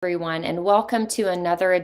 Everyone, and welcome to another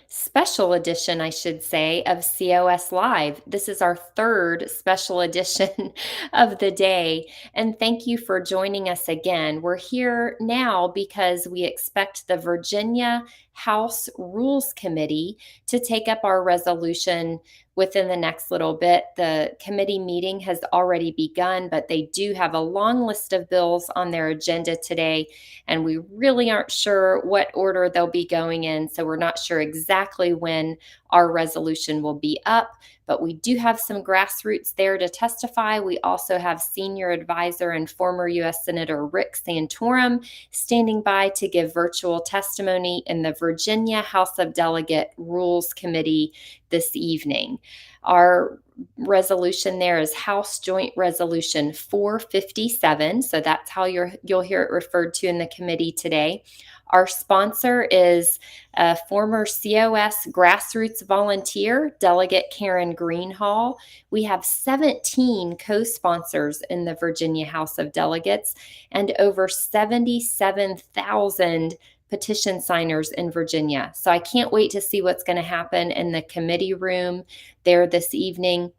special edition, I should say, of COS Live. This is our third special edition of the day, and thank you for joining us again. We're here now because we expect the Virginia House Rules Committee to take up our resolution within the next little bit. The committee meeting has already begun, but they do have a long list of bills on their agenda today, and we really aren't sure what order they'll be going in, so we're not sure exactly when our resolution will be up, but we do have some grassroots there to testify. We also have senior advisor and former U.S. Senator Rick Santorum standing by to give virtual testimony in the Virginia House of Delegate Rules Committee this evening. Our resolution there is House Joint Resolution 457, so that's how you'll hear it referred to in the committee today. Our sponsor is a former COS grassroots volunteer, Delegate Karen Greenhall. We have 17 co-sponsors in the Virginia House of Delegates and over 77,000 petition signers in Virginia. So I can't wait to see what's going to happen in the committee room there this evening.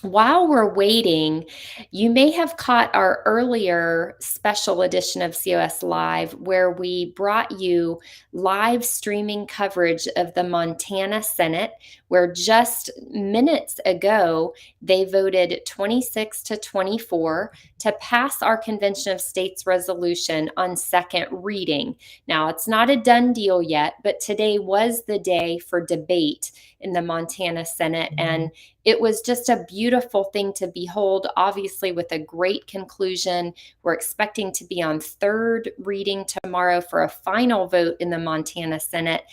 While we're waiting, you may have caught our earlier special edition of COS Live where we brought you live streaming coverage of the Montana Senate, where just minutes ago they voted 26-24 to pass our Convention of States resolution on second reading. Now, it's not a done deal yet, but today was the day for debate in the Montana Senate, and it was just a beautiful thing to behold, obviously with a great conclusion. We're expecting to be on third reading tomorrow for a final vote in the Montana Senate.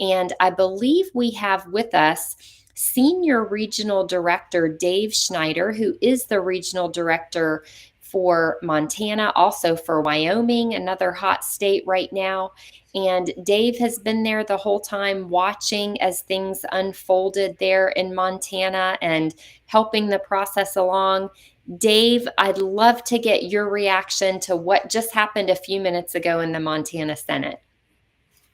And I believe we have with us Senior Regional Director Dave Schneider, who is the Regional Director for Montana, also for Wyoming, another hot state right now. And Dave has been there the whole time watching as things unfolded there in Montana and helping the process along. Dave, I'd love to get your reaction to what just happened a few minutes ago in the Montana Senate.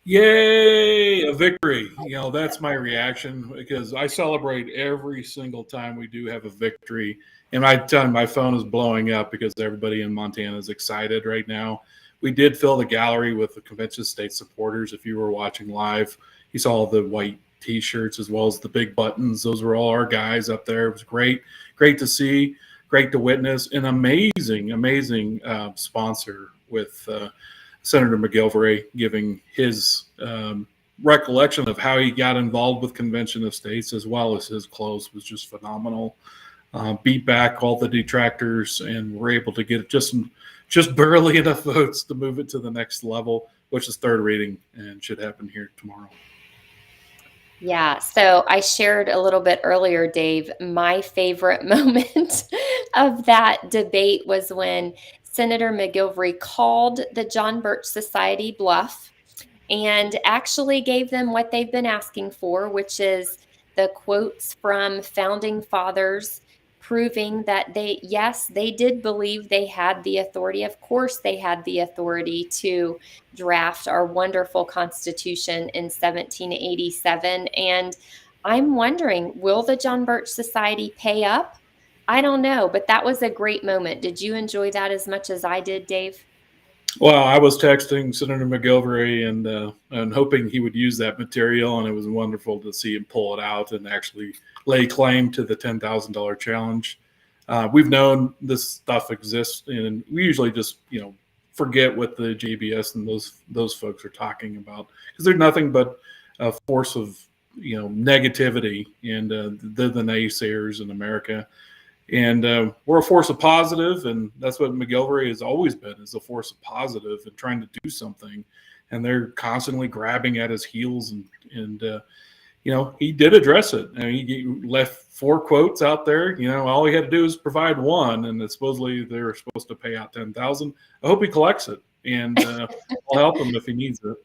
Yay, a victory. That's my reaction because I celebrate every single time we do have a victory. And my phone is blowing up because everybody in Montana is excited right now. We did fill the gallery with the Convention of State supporters. If you were watching live, you saw the white T-shirts as well as the big buttons. Those were all our guys up there. It was great to see, great to witness. An amazing sponsor with Senator McGilvray giving his recollection of how he got involved with Convention of States as well as his close was just phenomenal. Beat back all the detractors and were able to get just barely enough votes to move it to the next level, which is third reading and should happen here tomorrow. Yeah, so I shared a little bit earlier, Dave, my favorite moment of that debate was when Senator McGilvray called the John Birch Society bluff and actually gave them what they've been asking for, which is the quotes from founding fathers proving that they did believe they had the authority. Of course, they had the authority to draft our wonderful Constitution in 1787. And I'm wondering, will the John Birch Society pay up? I don't know, but that was a great moment. Did you enjoy that as much as I did, Dave? Well, I was texting Senator McGilvray and hoping he would use that material, and it was wonderful to see him pull it out and actually lay claim to the $10,000 challenge. We've known this stuff exists, and we usually just forget what the JBS and those folks are talking about because they're nothing but a force of negativity, and they're the naysayers in America. And we're a force of positive, and that's what McGilvray has always been, is a force of positive and trying to do something. And they're constantly grabbing at his heels, and he did address it. I mean, he left 4 quotes out there. All he had to do is provide one, and supposedly they were supposed to pay out $10,000. I hope he collects it, and I'll help him if he needs it.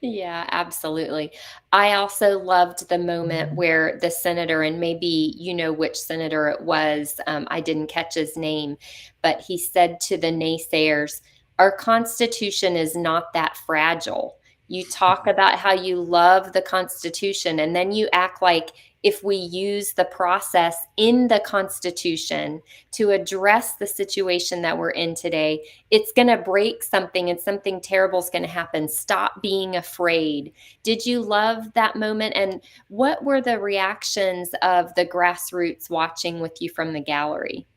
Yeah, absolutely. I also loved the moment where the senator, and maybe you know which senator it was, I didn't catch his name, but he said to the naysayers, "Our Constitution is not that fragile. You talk about how you love the Constitution, and then you act like if we use the process in the Constitution to address the situation that we're in today, it's going to break something and something terrible is going to happen. Stop being afraid. Did you love that moment? And what were the reactions of the grassroots watching with you from the gallery?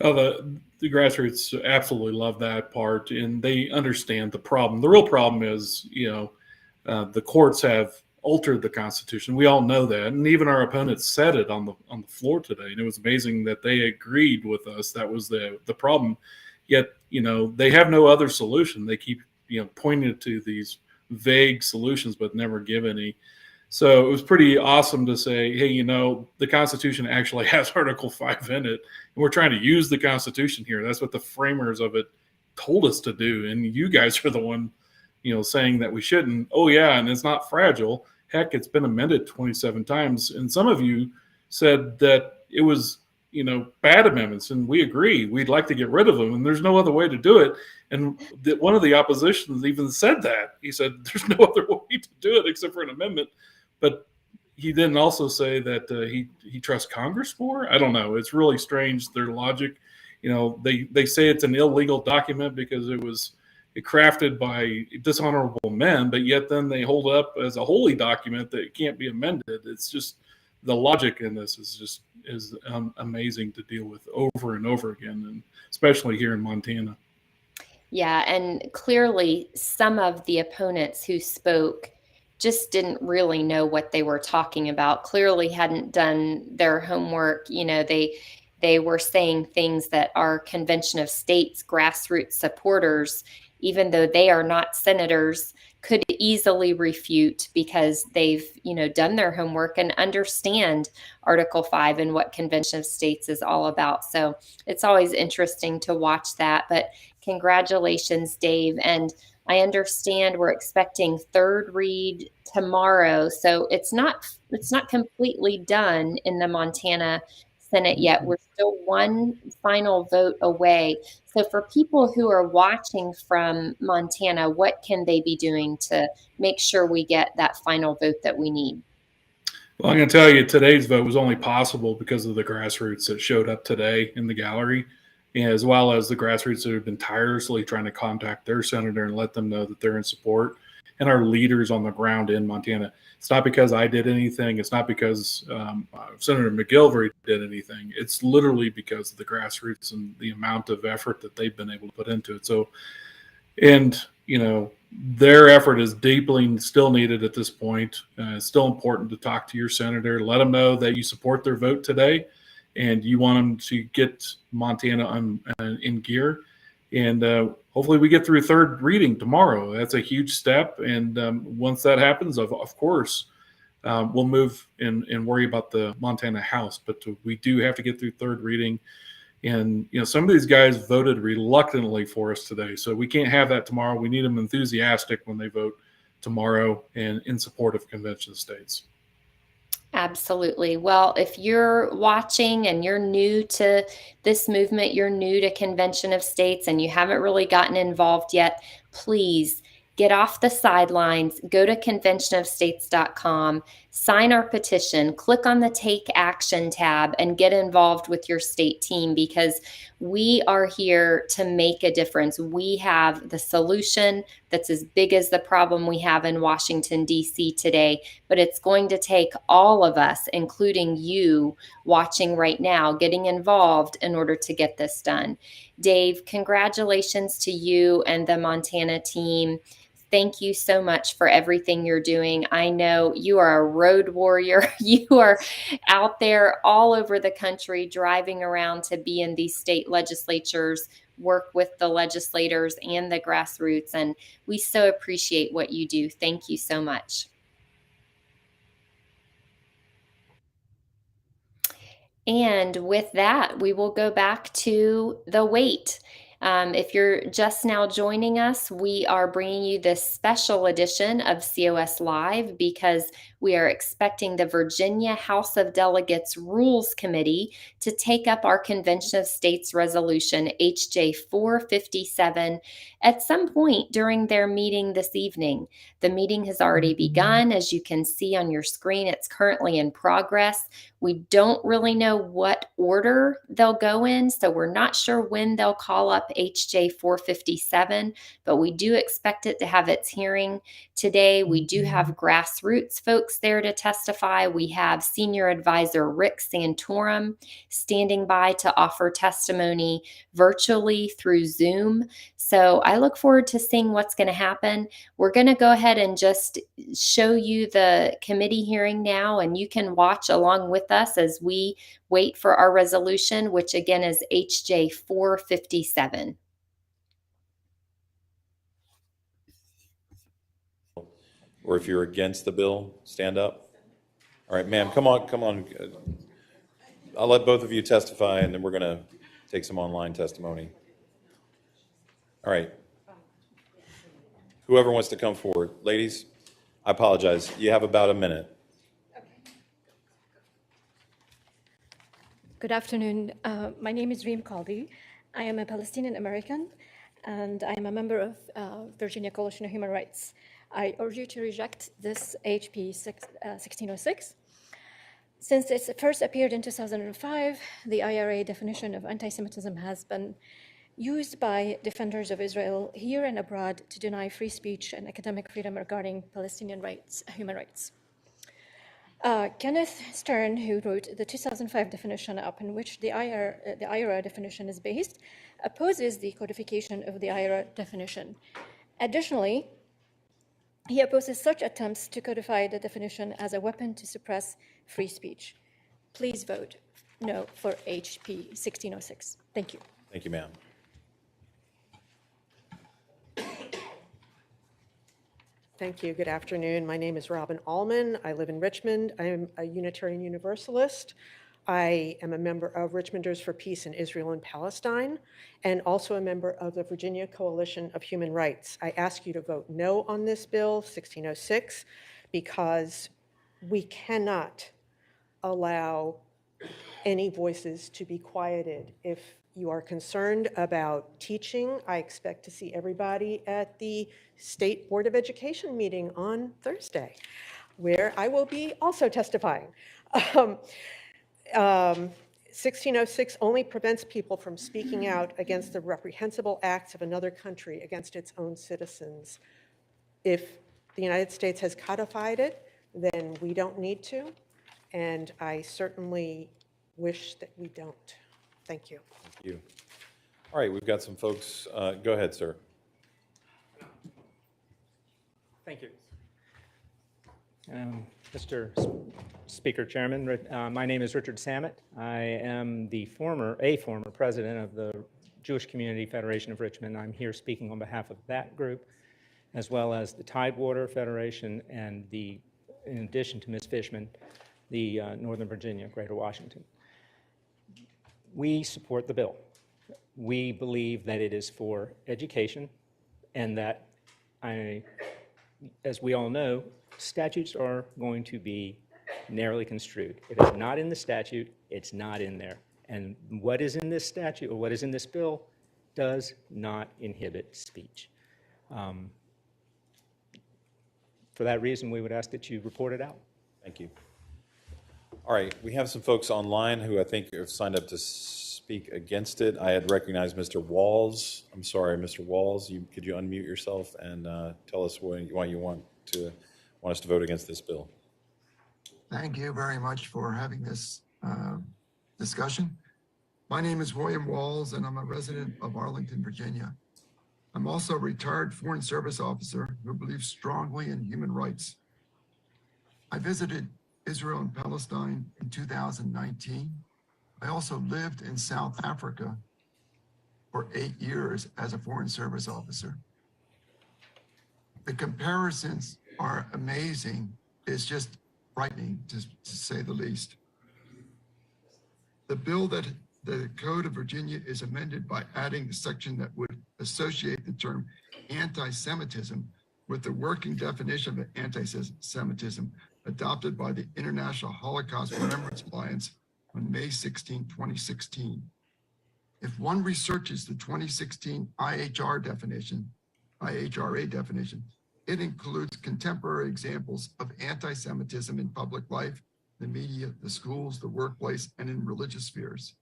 Oh, the grassroots absolutely love that part, and they understand the problem. The real problem is, the courts have altered the Constitution. We all know that, and even our opponents said it on the floor today. And it was amazing that they agreed with us. That was the problem. Yet, they have no other solution. They keep pointing to these vague solutions, but never give any. So it was pretty awesome to say, hey, the Constitution actually has Article 5 in it, and we're trying to use the Constitution here. That's what the framers of it told us to do. And you guys are the one, saying that we shouldn't. Oh, yeah, and it's not fragile. Heck, it's been amended 27 times. And some of you said that it was, bad amendments, and we agree. We'd like to get rid of them, and there's no other way to do it. And one of the oppositions even said that. He said, there's no other way to do it except for an amendment. But he didn't also say that he trusts Congress more. I don't know. It's really strange, their logic. They say it's an illegal document because it was crafted by dishonorable men, but yet then they hold it up as a holy document that can't be amended. It's just the logic in this is amazing to deal with over and over again, and especially here in Montana. Yeah, and clearly some of the opponents who spoke just didn't really know what they were talking about. Clearly hadn't done their homework. They were saying things that our Convention of States grassroots supporters, even though they are not senators, could easily refute because they've, done their homework and understand Article 5 and what Convention of States is all about. So it's always interesting to watch that. But congratulations, Dave. And I understand we're expecting third read tomorrow. So it's not completely done in the Montana Senate yet. We're still one final vote away. So for people who are watching from Montana, what can they be doing to make sure we get that final vote that we need? Well, I'm going to tell you, today's vote was only possible because of the grassroots that showed up today in the gallery, as well as the grassroots that have been tirelessly trying to contact their senator and let them know that they're in support, and our leaders on the ground in Montana. It's not because I did anything. It's not because Senator McGilvery did anything. It's literally because of the grassroots and the amount of effort that they've been able to put into it. So, and their effort is deeply still needed at this point. It's still important to talk to your senator, let them know that you support their vote today, and you want them to get Montana in gear. And hopefully we get through third reading tomorrow. That's a huge step. And once that happens, of course, we'll move and worry about the Montana House. But we do have to get through third reading. And, some of these guys voted reluctantly for us today. So we can't have that tomorrow. We need them enthusiastic when they vote tomorrow and in support of Convention of States. Absolutely. Well, if you're watching and you're new to this movement, you're new to Convention of States, and you haven't really gotten involved yet, please get off the sidelines, go to conventionofstates.com, sign our petition, click on the Take Action tab, and get involved with your state team, because we are here to make a difference. We have the solution that's as big as the problem we have in Washington, D.C. today, but it's going to take all of us, including you watching right now, getting involved in order to get this done. Dave, congratulations to you and the Montana team. Thank you so much for everything you're doing. I know you are a road warrior. You are out there all over the country, driving around to be in these state legislatures, work with the legislators and the grassroots. And we so appreciate what you do. Thank you so much. And with that, we will go back to the wait. If you're just now joining us, we are bringing you this special edition of COS Live because we are expecting the Virginia House of Delegates Rules Committee to take up our Convention of States Resolution HJ 457 at some point during their meeting this evening. The meeting has already begun. As you can see on your screen, it's currently in progress. We don't really know what order they'll go in, so we're not sure when they'll call up HJ 457, but we do expect it to have its hearing today. We do have grassroots folks there to testify. We have Senior Advisor Rick Santorum standing by to offer testimony virtually through Zoom. So I look forward to seeing what's going to happen. We're going to go ahead and just show you the committee hearing now, and you can watch along with us as we wait for our resolution, which again is HJ 457. Or if you're against the bill, stand up. All right, ma'am, come on. I'll let both of you testify, and then we're going to take some online testimony. All right. Whoever wants to come forward. Ladies, I apologize. You have about a minute. Good afternoon. My name is Reem Kaldi. I am a Palestinian American, and I am a member of Virginia Coalition of Human Rights. I urge you to reject this HB 1606. Since it first appeared in 2005, the IRA definition of anti-Semitism has been used by defenders of Israel here and abroad to deny free speech and academic freedom regarding Palestinian rights, human rights. Kenneth Stern, who wrote the 2005 definition upon which the IRA definition is based, opposes the codification of the IRA definition. Additionally, he opposes such attempts to codify the definition as a weapon to suppress free speech. Please vote no for HB 1606. Thank you. Thank you, ma'am. Thank you. Good afternoon. My name is Robin Allman. I live in Richmond. I am a Unitarian Universalist. I am a member of Richmonders for Peace in Israel and Palestine, and also a member of the Virginia Coalition of Human Rights. I ask you to vote no on this bill, 1606, because we cannot allow any voices to be quieted. If you are concerned about teaching, I expect to see everybody at the State Board of Education meeting on Thursday, where I will be also testifying. 1606 only prevents people from speaking out against the reprehensible acts of another country against its own citizens. If the United States has codified it, then we don't need to, and I certainly wish that we don't. Thank you. Thank you. All right, we've got some folks. Go ahead, sir. Thank you. Mr. Speaker, Chairman, my name is Richard Samet. I am a former president of the Jewish Community Federation of Richmond. I'm here speaking on behalf of that group, as well as the Tidewater Federation and in addition to Ms. Fishman, the Northern Virginia, Greater Washington. We support the bill. We believe that it is for education and that, as we all know, statutes are going to be narrowly construed. If it's not in the statute, it's not in there. And what is in this statute or what is in this bill does not inhibit speech. For that reason, we would ask that you report it out. Thank you. All right, we have some folks online who I think have signed up to speak against it. I had recognized Mr. Walls. I'm sorry, Mr. Walls, could you unmute yourself and tell us why you want us to vote against this bill? Thank you very much for having this discussion. My name is William Walls, and I'm a resident of Arlington, Virginia. I'm also a retired Foreign Service officer who believes strongly in human rights. I visited Israel and Palestine in 2019. I also lived in South Africa for 8 years as a Foreign Service officer. The comparisons are amazing. It's just frightening, to say the least. The bill that the Code of Virginia is amended by adding the section that would associate the term anti-Semitism with the working definition of anti-Semitism adopted by the International Holocaust Remembrance Alliance on May 16, 2016. If one researches the 2016 IHRA definition, it includes contemporary examples of anti-Semitism in public life, the media, the schools, the workplace, and in religious spheres.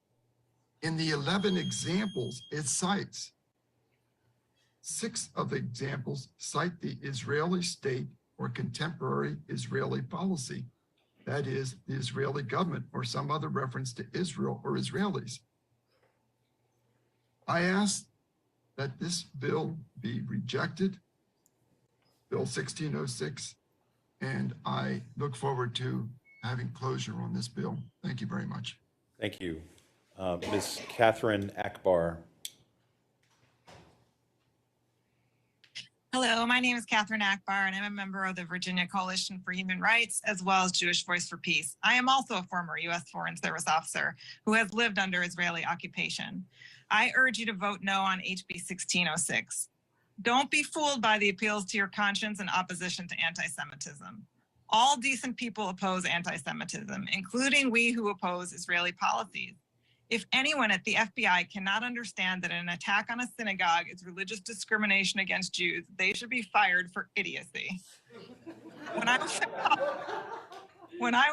In the 11 examples it cites, 6 of the examples cite the Israeli state or contemporary Israeli policy, that is, the Israeli government or some other reference to Israel or Israelis. I ask that this bill be rejected, Bill 1606, and I look forward to having closure on this bill. Thank you very much. Thank you. Ms. Catherine Akbar. Hello, my name is Catherine Akbar, and I'm a member of the Virginia Coalition for Human Rights, as well as Jewish Voice for Peace. I am also a former U.S. Foreign Service officer who has lived under Israeli occupation. I urge you to vote no on HB 1606. Don't be fooled by the appeals to your conscience and opposition to anti-Semitism. All decent people oppose anti-Semitism, including we who oppose Israeli policies. If anyone at the FBI cannot understand that an attack on a synagogue is religious discrimination against Jews, they should be fired for idiocy. When I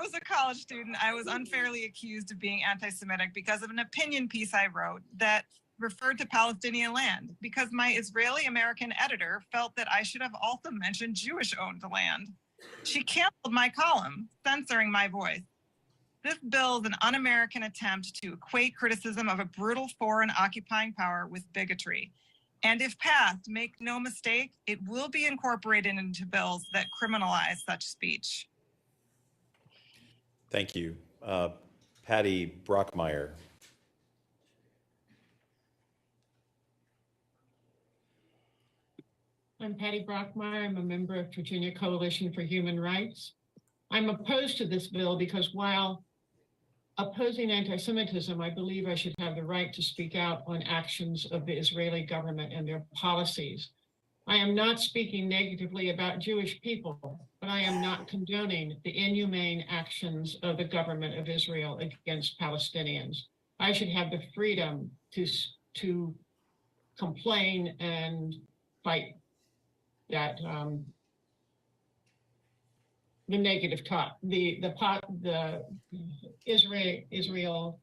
was a college student, I was unfairly accused of being anti-Semitic because of an opinion piece I wrote that referred to Palestinian land, because my Israeli American editor felt that I should have also mentioned Jewish-owned land. She canceled my column, censoring my voice. This bill is an un-American attempt to equate criticism of a brutal foreign occupying power with bigotry. And if passed, make no mistake, it will be incorporated into bills that criminalize such speech. Thank you. Patty Brockmeyer. I'm Patty Brockmeyer. I'm a member of Virginia Coalition for Human Rights. I'm opposed to this bill because while opposing anti-Semitism, I believe I should have the right to speak out on actions of the Israeli government and their policies. I am not speaking negatively about Jewish people, but I am not condoning the inhumane actions of the government of Israel against Palestinians. I should have the freedom to complain and fight that the negative talk, the Israel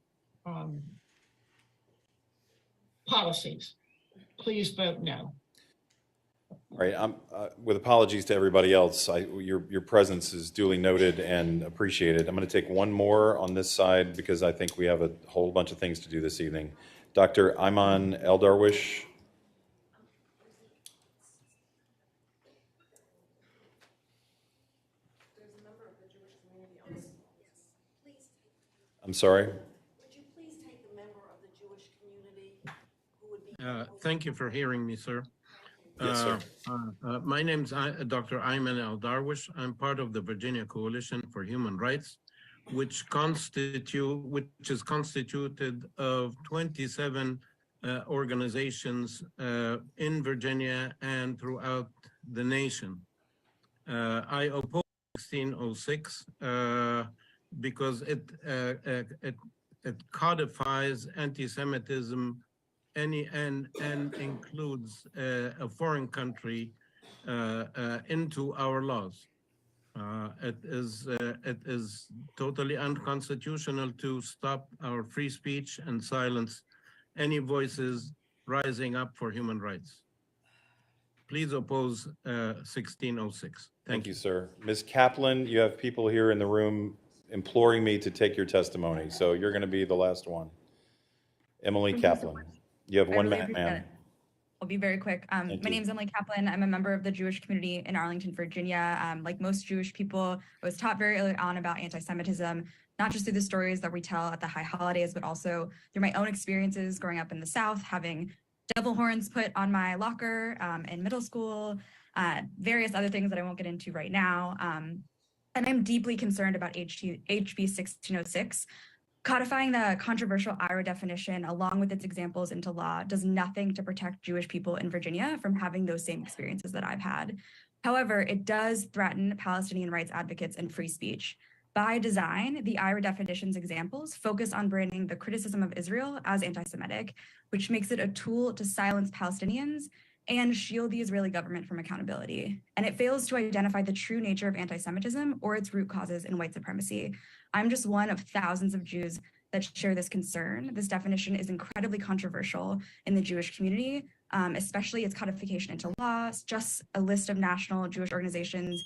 policies. Please vote no. All right, with apologies to everybody else, your presence is duly noted and appreciated. I'm going to take one more on this side because I think we have a whole bunch of things to do this evening. Dr. Ayman Eldarwish. I'm sorry? Would you please take the member of the Jewish community who would be... Thank you for hearing me, sir. Yes, sir. My name is Dr. Ayman Eldarwish. I'm part of the Virginia Coalition for Human Rights, which is constituted of 27 organizations in Virginia and throughout the nation. I oppose 1606 because it codifies anti-Semitism and includes a foreign country into our laws. It is totally unconstitutional to stop our free speech and silence any voices rising up for human rights. Please oppose 1606. Thank you, sir. Ms. Kaplan, you have people here in the room imploring me to take your testimony, so you're going to be the last one. Emily Kaplan, you have 1 minute, ma'am. I'll be very quick. My name is Emily Kaplan. I'm a member of the Jewish community in Arlington, Virginia. Like most Jewish people, I was taught very early on about anti-Semitism, not just through the stories that we tell at the high holidays, but also through my own experiences growing up in the South, having devil horns put on my locker in middle school, various other things that I won't get into right now. And I'm deeply concerned about HB 1606. Codifying the controversial IRA definition along with its examples into law does nothing to protect Jewish people in Virginia from having those same experiences that I've had. However, it does threaten Palestinian rights advocates and free speech. By design, the IRA definition's examples focus on branding the criticism of Israel as anti-Semitic, which makes it a tool to silence Palestinians and shield the Israeli government from accountability. And it fails to identify the true nature of anti-Semitism or its root causes in white supremacy. I'm just one of thousands of Jews that share this concern. This definition is incredibly controversial in the Jewish community, especially its codification into law. Just a list of national Jewish organizations.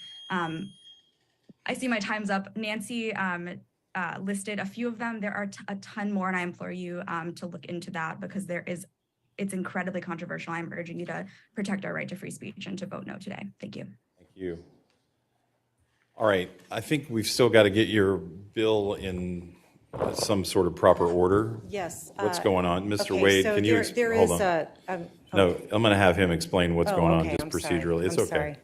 I see my time's up. Nancy listed a few of them. There are a ton more, and I implore you to look into that because it's incredibly controversial. I'm urging you to protect our right to free speech and to vote no today. Thank you. Thank you. All right, I think we've still got to get your bill in some sort of proper order. Yes. What's going on? Mr. Okay, Wade, so can you, there hold is on. No, I'm going to have him explain what's going on okay, just I'm sorry. procedurally. It's I'm okay. sorry.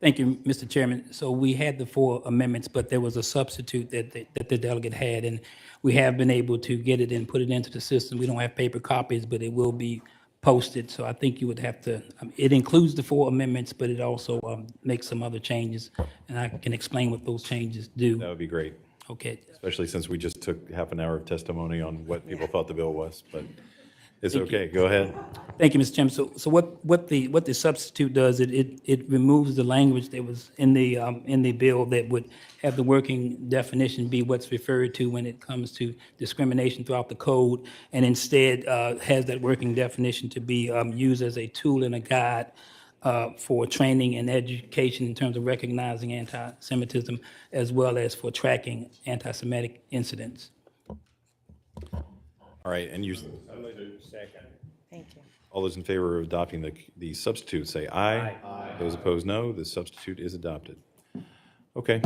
Thank you, Mr. Chairman. So we had the 4 amendments, but there was a substitute that the delegate had, and we have been able to get it and put it into the system. We don't have paper copies, but it will be posted. So I think you would have to, it includes the 4 amendments, but it also makes some other changes, and I can explain what those changes do. That would be great, Okay. especially since we just took half an hour of testimony on what people thought the bill was, but it's okay. Go ahead. Thank you, Mr. Chairman. So what the substitute does, it removes the language that was in the bill that would have the working definition be what's referred to when it comes to discrimination throughout the code, and instead has that working definition to be used as a tool and a guide for training and education in terms of recognizing anti-Semitism, as well as for tracking anti-Semitic incidents. All right, and you, Thank you. all those in favor of adopting the substitute, say aye. Aye. Those opposed, no. The substitute is adopted. Okay.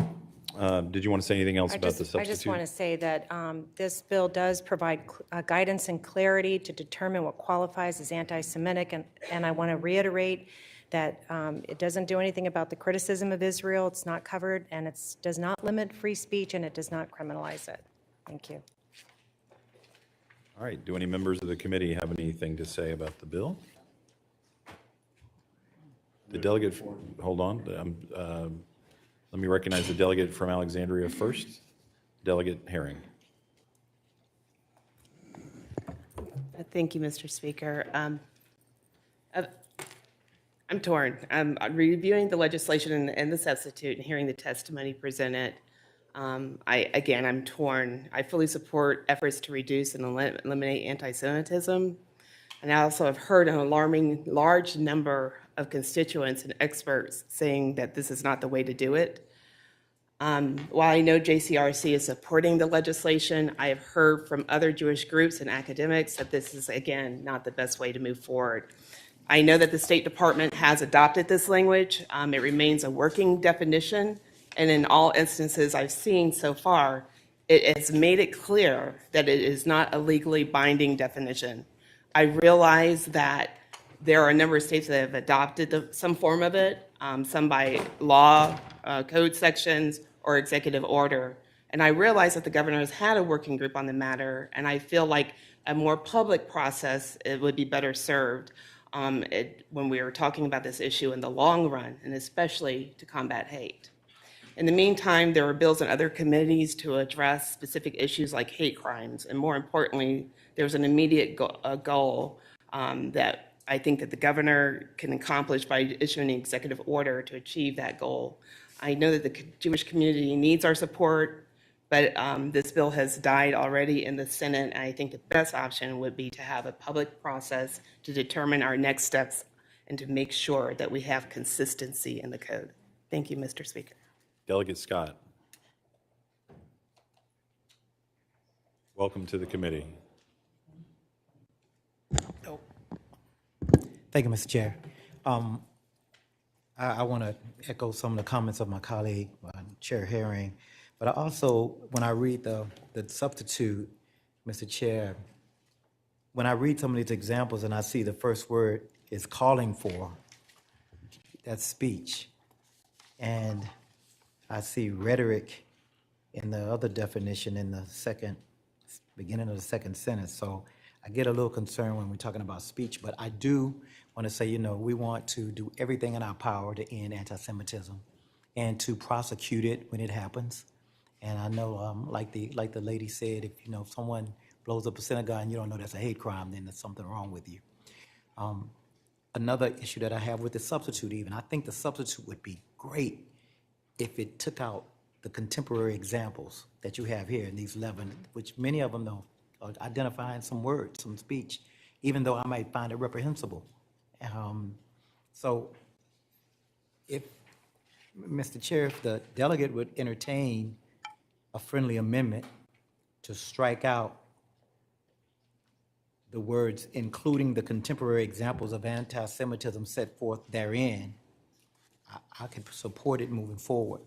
Did you want to say anything else about the substitute? I just want to say that this bill does provide guidance and clarity to determine what qualifies as anti-Semitic, and I want to reiterate that it doesn't do anything about the criticism of Israel. It's not covered, and it does not limit free speech, and it does not criminalize it. Thank you. All right, do any members of the committee have anything to say about the bill? The delegate, hold on, let me recognize the delegate from Alexandria first, Delegate Herring. Thank you, Mr. Speaker. I'm torn. I'm reviewing the legislation and the substitute and hearing the testimony presented. I'm torn. I fully support efforts to reduce and eliminate anti-Semitism. And I also have heard an alarming large number of constituents and experts saying that this is not the way to do it. While I know JCRC is supporting the legislation, I have heard from other Jewish groups and academics that this is, again, not the best way to move forward. I know that the State Department has adopted this language. It remains a working definition. And in all instances I've seen so far, it has made it clear that it is not a legally binding definition. I realize that there are a number of states that have adopted some form of it, some by law, code sections, or executive order. And I realize that the governor has had a working group on the matter, and I feel like a more public process it would be better served when we are talking about this issue in the long run, and especially to combat hate. In the meantime, there are bills in other committees to address specific issues like hate crimes. And more importantly, there's an immediate goal that I think that the governor can accomplish by issuing an executive order to achieve that goal. I know that the Jewish community needs our support, but this bill has died already in the Senate. And I think the best option would be to have a public process to determine our next steps and to make sure that we have consistency in the code. Thank you, Mr. Speaker. Delegate Scott. Welcome to the committee. Thank you, Mr. Chair. I want to echo some of the comments of my colleague, Chair Herring, but I also, when I read the substitute, Mr. Chair, when I read some of these examples and I see the first word is calling for, that's speech. And I see rhetoric in the other definition in the second beginning of the second sentence. So I get a little concerned when we're talking about speech, but I do want to say, we want to do everything in our power to end anti-Semitism and to prosecute it when it happens. And I know, like the lady said, if someone blows up a synagogue and you don't know that's a hate crime, then there's something wrong with you. Another issue that I have with the substitute, even, I think the substitute would be great if it took out the contemporary examples that you have here in these 11, which many of them, though, are identifying some words, some speech, even though I might find it reprehensible. So if, Mr. Chair, if the delegate would entertain a friendly amendment to strike out the words, including the contemporary examples of anti-Semitism set forth therein, I could support it moving forward,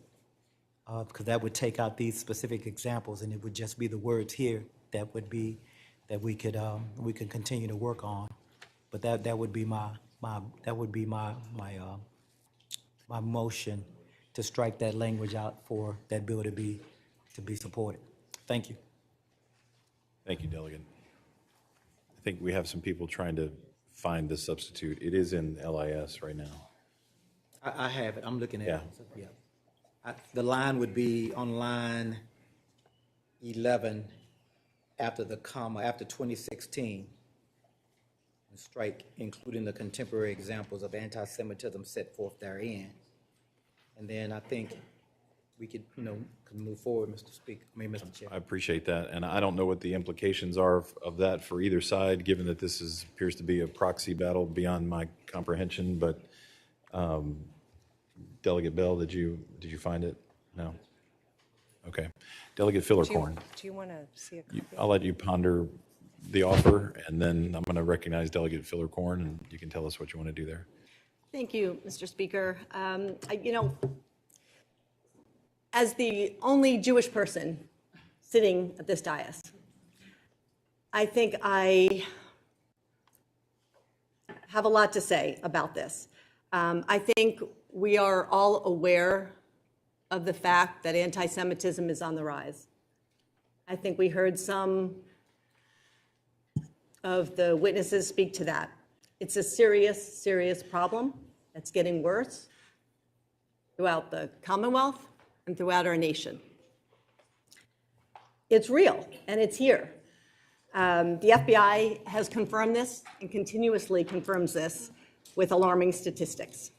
because that would take out these specific examples, and it would just be the words here that we could continue to work on. But that would be my motion, to strike that language out for that bill to be supported. Thank you. Thank you, Delegate. I think we have some people trying to find the substitute. It is in LIS right now. I have it. I'm looking at it. Yeah. Yeah. The line would be on line 11 after the comma, after 2016. Strike, including the contemporary examples of anti-Semitism set forth therein. And then I think we could, could move forward, Mr. Chair. I appreciate that, and I don't know what the implications are of that for either side, given that this appears to be a proxy battle beyond my comprehension. But Delegate Bell, did you find it? No. Okay. Delegate Fillercorn. Do you want to see a copy? I'll let you ponder the offer, and then I'm going to recognize Delegate Fillercorn, and you can tell us what you want to do there. Thank you, Mr. Speaker. As the only Jewish person sitting at this dais, I think I have a lot to say about this. I think we are all aware of the fact that anti-Semitism is on the rise. I think we heard some of the witnesses speak to that. It's a serious, serious problem that's getting worse throughout the Commonwealth and throughout our nation. It's real, and it's here. The FBI has confirmed this and continuously confirms this with alarming statistics.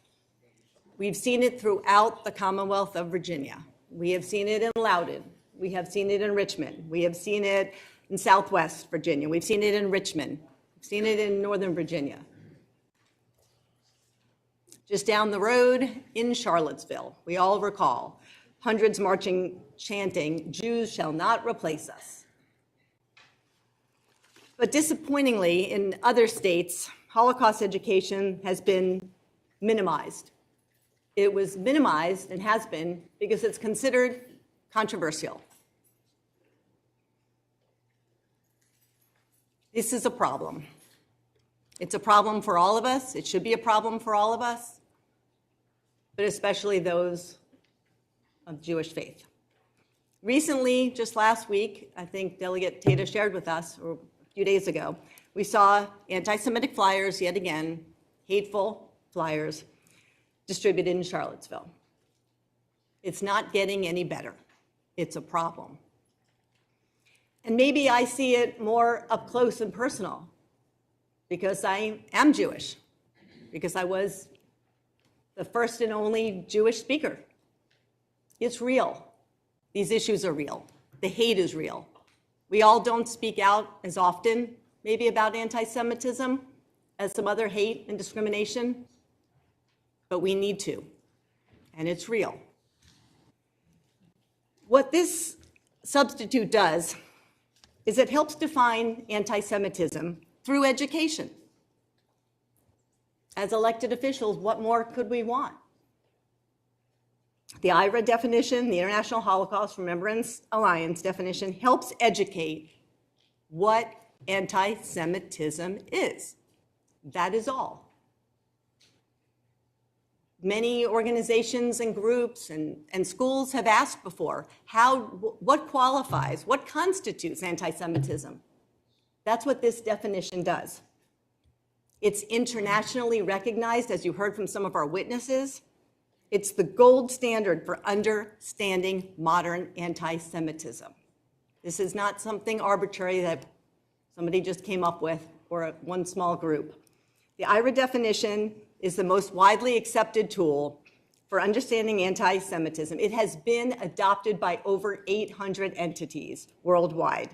We've seen it throughout the Commonwealth of Virginia. We have seen it in Loudoun. We have seen it in Richmond. We have seen it in Southwest Virginia. We've seen it in Richmond. We've seen it in Northern Virginia. Just down the road in Charlottesville, we all recall hundreds marching, chanting, "Jews shall not replace us." But disappointingly, in other states, Holocaust education has been minimized. It was minimized and has been because it's considered controversial. This is a problem. It's a problem for all of us. It should be a problem for all of us, but especially those of Jewish faith. Recently, just last week, I think Delegate Tata shared with us, or a few days ago, we saw anti-Semitic flyers yet again, hateful flyers, distributed in Charlottesville. It's not getting any better. It's a problem. And maybe I see it more up close and personal because I am Jewish, because I was the first and only Jewish speaker. It's real. These issues are real. The hate is real. We all don't speak out as often, maybe about anti-Semitism as some other hate and discrimination, but we need to, and it's real. What this substitute does is it helps define anti-Semitism through education. As elected officials, what more could we want? The IRA definition, the International Holocaust Remembrance Alliance definition, helps educate what anti-Semitism is. That is all. many organizations and groups and schools have asked before, what qualifies, what constitutes anti-Semitism? That's what this definition does. It's internationally recognized, as you heard from some of our witnesses. It's the gold standard for understanding modern anti-Semitism. This is not something arbitrary that somebody just came up with or one small group. The IHRA definition is the most widely accepted tool for understanding anti-Semitism. It has been adopted by over 800 entities worldwide.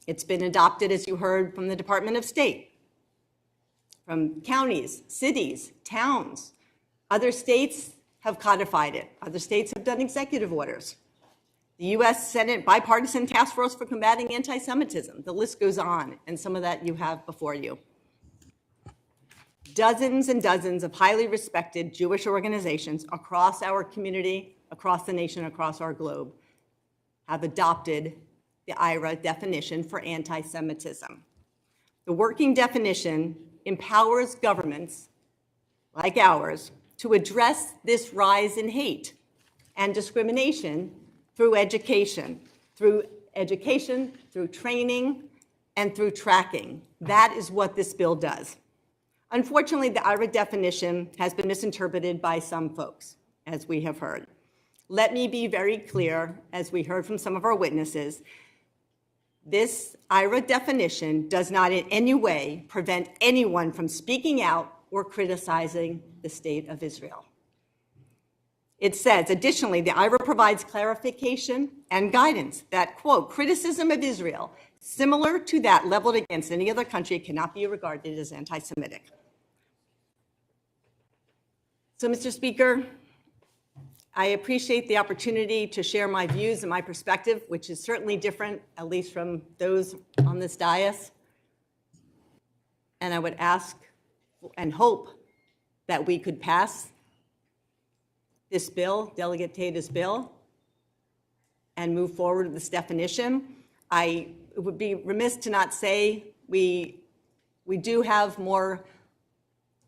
It's been adopted, as you heard, from the Department of State, from counties, cities, towns. Other states have codified it. Other states have done executive orders. The U.S. Senate Bipartisan Task Force for Combating Anti-Semitism. The list goes on, and some of that you have before you. Dozens and dozens of highly respected Jewish organizations across our community, across the nation, across our globe, have adopted the IHRA definition for anti-Semitism. The working definition empowers governments like ours to address this rise in hate and discrimination through education, through training, and through tracking. That is what this bill does. Unfortunately, the IHRA definition has been misinterpreted by some folks, as we have heard. Let me be very clear, as we heard from some of our witnesses, this IHRA definition does not in any way prevent anyone from speaking out or criticizing the state of Israel. It says, additionally, the IHRA provides clarification and guidance that, quote, criticism of Israel similar to that leveled against any other country cannot be regarded as anti-Semitic. So, Mr. Speaker, I appreciate the opportunity to share my views and my perspective, which is certainly different, at least from those on this dais. And I would ask and hope that we could pass this bill, Delegate Tata's bill, and move forward with this definition. I would be remiss to not say we do have more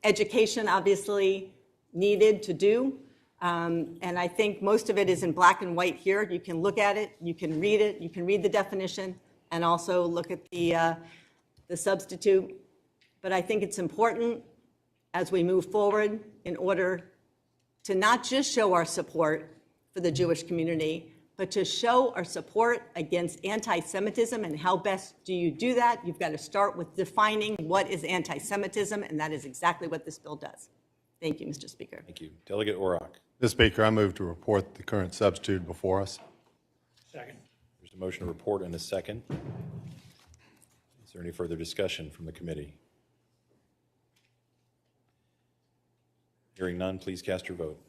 education, obviously, needed to do. And I think most of it is in black and white here. You can look at it, you can read it, you can read the definition, and also look at the substitute. But I think it's important as we move forward in order to not just show our support for the Jewish community, but to show our support against anti-Semitism. And how best do you do that? You've got to start with defining what is anti-Semitism, and that is exactly what this bill does. Thank you, Mr. Speaker. Thank you. Delegate Orrock. Mr. Speaker, I move to report the current substitute before us. Second. There's a motion to report and a second. Is there any further discussion from the committee? Hearing none, please cast your vote.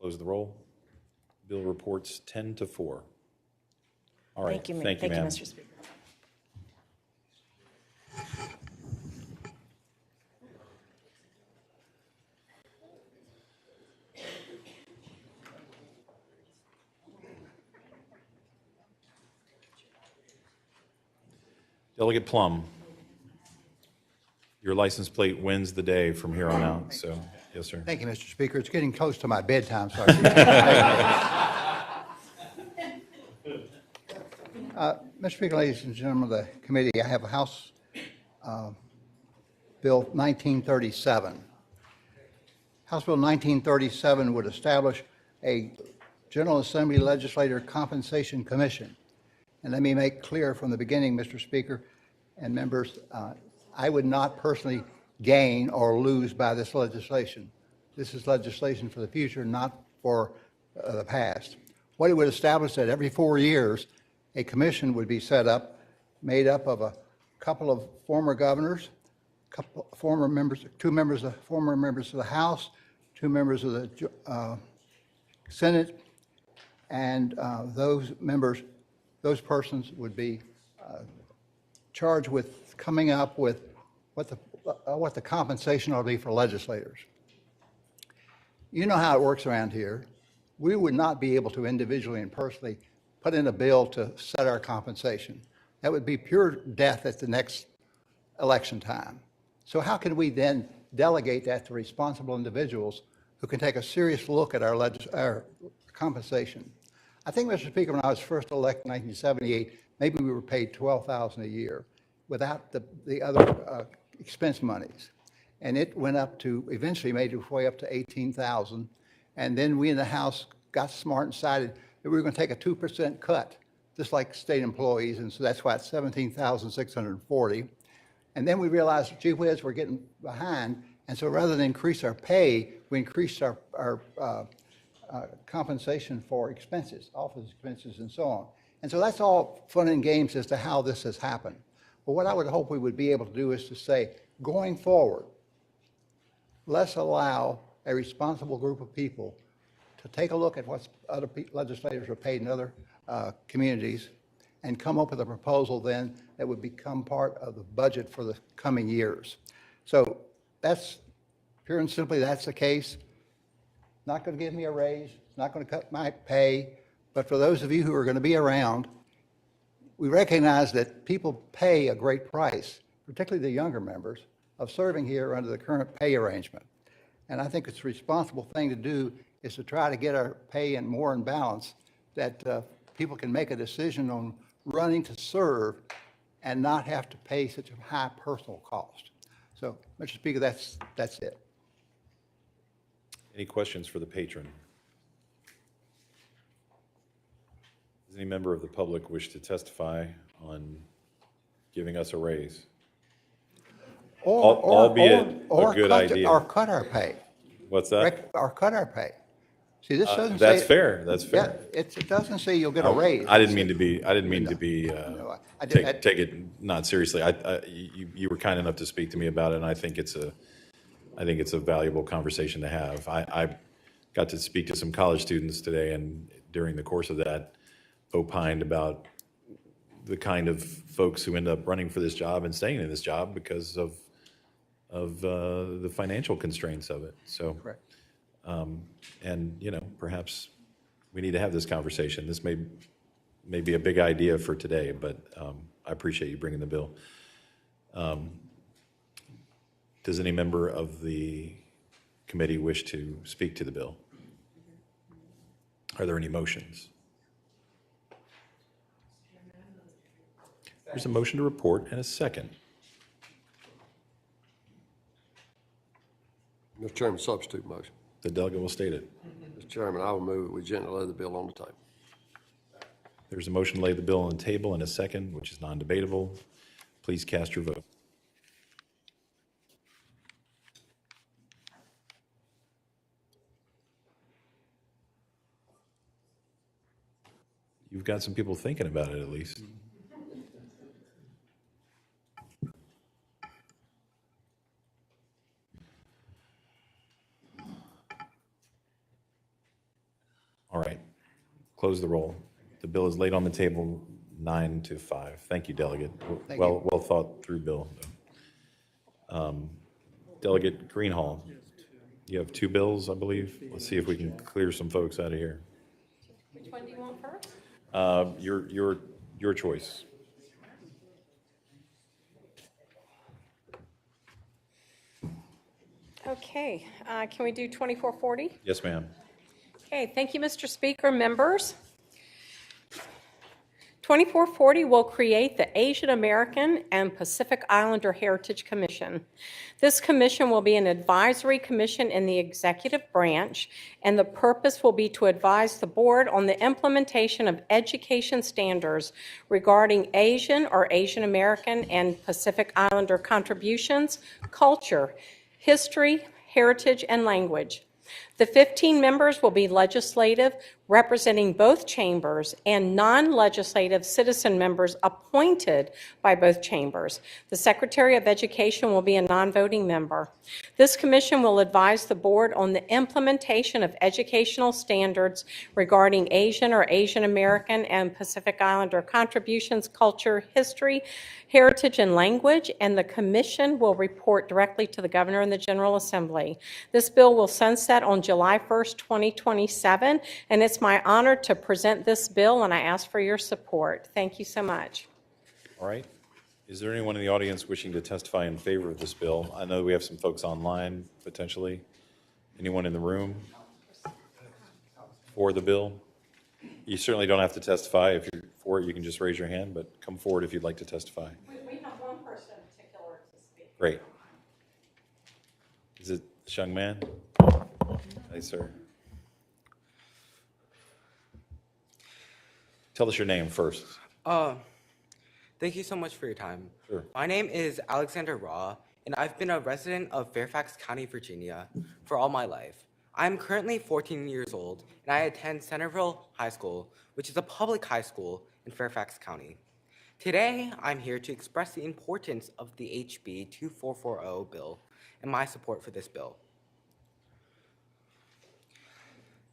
Close the roll. Bill reports 10-4. All right. Thank you, Thank you, ma'am. Mr. Speaker. Delegate Plum, your license plate wins the day from here on out, so, yes, sir. Thank you, Mr. Speaker. It's getting close to my bedtime, so Mr. Speaker, ladies and gentlemen of the committee, I have a House Bill 1937. House Bill 1937 would establish a General Assembly Legislator Compensation Commission. And let me make clear from the beginning, Mr. Speaker and members, I would not personally gain or lose by this legislation. This is legislation for the future, not for the past. What it would establish that every 4 years, a commission would be set up, made up of a couple of former governors, couple former members, former members of the House, 2 members of the Senate, and those persons would be charged with coming up with what the compensation ought to be for legislators. you know how it works around here. We would not be able to individually and personally put in a bill to set our compensation. That would be pure death at the next election time. So how can we then delegate that to responsible individuals who can take a serious look at our compensation? I think, Mr. Speaker, when I was first elected in 1978, maybe we were paid $12,000 a year without the other expense monies. And it went up to, eventually made its way up to $18,000. And then we in the House got smart and decided that we were going to take a 2% cut, just like state employees. And so that's why it's $17,640. And then we realized, gee whiz, we're getting behind. And so rather than increase our pay, we increased our compensation for expenses, office expenses and so on. And so that's all fun and games as to how this has happened. But what I would hope we would be able to do is to say, going forward, let's allow a responsible group of people to take a look at what other legislators are paid in other communities and come up with a proposal then that would become part of the budget for the coming years. So that's pure and simply, that's the case. Not going to give me a raise, not going to cut my pay, but for those of you who are going to be around, we recognize that people pay a great price, particularly the younger members, of serving here under the current pay arrangement. And I think it's a responsible thing to do is to try to get our pay in more in balance, that people can make a decision on running to serve and not have to pay such a high personal cost. So, Mr. Speaker, that's it. Any questions for the patron? Does any member of the public wish to testify on giving us a raise? Albeit a good idea. Or cut our pay. What's that? Or cut our pay. See, this doesn't that's say. fair. That's fair. Yeah, it doesn't say you'll get a raise. I didn't mean to be. Take it not seriously. You were kind enough to speak to me about it, and I think it's a valuable conversation to have. I got to speak to some college students today, and during the course of that, opined about the kind of folks who end up running for this job and staying in this job because of the financial constraints of it. So, correct. And perhaps we need to have this conversation. This may be a big idea for today, but I appreciate you bringing the bill. Does any member of the committee wish to speak to the bill? Are there any motions? There's a motion to report and a second. Mr. Chairman, substitute motion. The delegate will state it. Mr. Chairman, I will move that we gently lay the bill on the table. There's a motion to lay the bill on the table and a second, which is non-debatable. Please cast your vote. You've got some people thinking about it, at least. All right, close the roll. The bill is laid on the table 9-5. Thank you, Delegate. Well thought through bill. Delegate Greenhall, you have two bills, I believe. Let's see if we can clear some folks out of here. Which one do you want first? Your choice. Okay, can we do 2440? Yes, ma'am. Okay, thank you, Mr. Speaker, members. 2440 will create the Asian American and Pacific Islander Heritage Commission. This commission will be an advisory commission in the executive branch, and the purpose will be to advise the board on the implementation of education standards regarding Asian or Asian American and Pacific Islander contributions, culture, history, heritage, and language. The 15 members will be legislative, representing both chambers, and non-legislative citizen members appointed by both chambers. The Secretary of Education will be a non-voting member. This commission will advise the board on the implementation of educational standards regarding Asian or Asian American and Pacific Islander contributions, culture, history, heritage, and language, and the commission will report directly to the Governor and the General Assembly. This bill will sunset on July 1st, 2027, and it's my honor to present this bill, and I ask for your support. Thank you so much. All right. Is there anyone in the audience wishing to testify in favor of this bill? I know we have some folks online, potentially. Anyone in the room for the bill? You certainly don't have to testify. If you're for it, you can just raise your hand, but come forward if you'd like to testify. We have one person in particular to speak. Great. Is it this young man? Hey, sir. Tell us your name first. Thank you so much for your time. Sure. My name is Alexander Raw, and I've been a resident of Fairfax County, Virginia for all my life. I'm currently 14 years old, and I attend Centerville High School, which is a public high school in Fairfax County. Today, I'm here to express the importance of the HB 2440 bill and my support for this bill.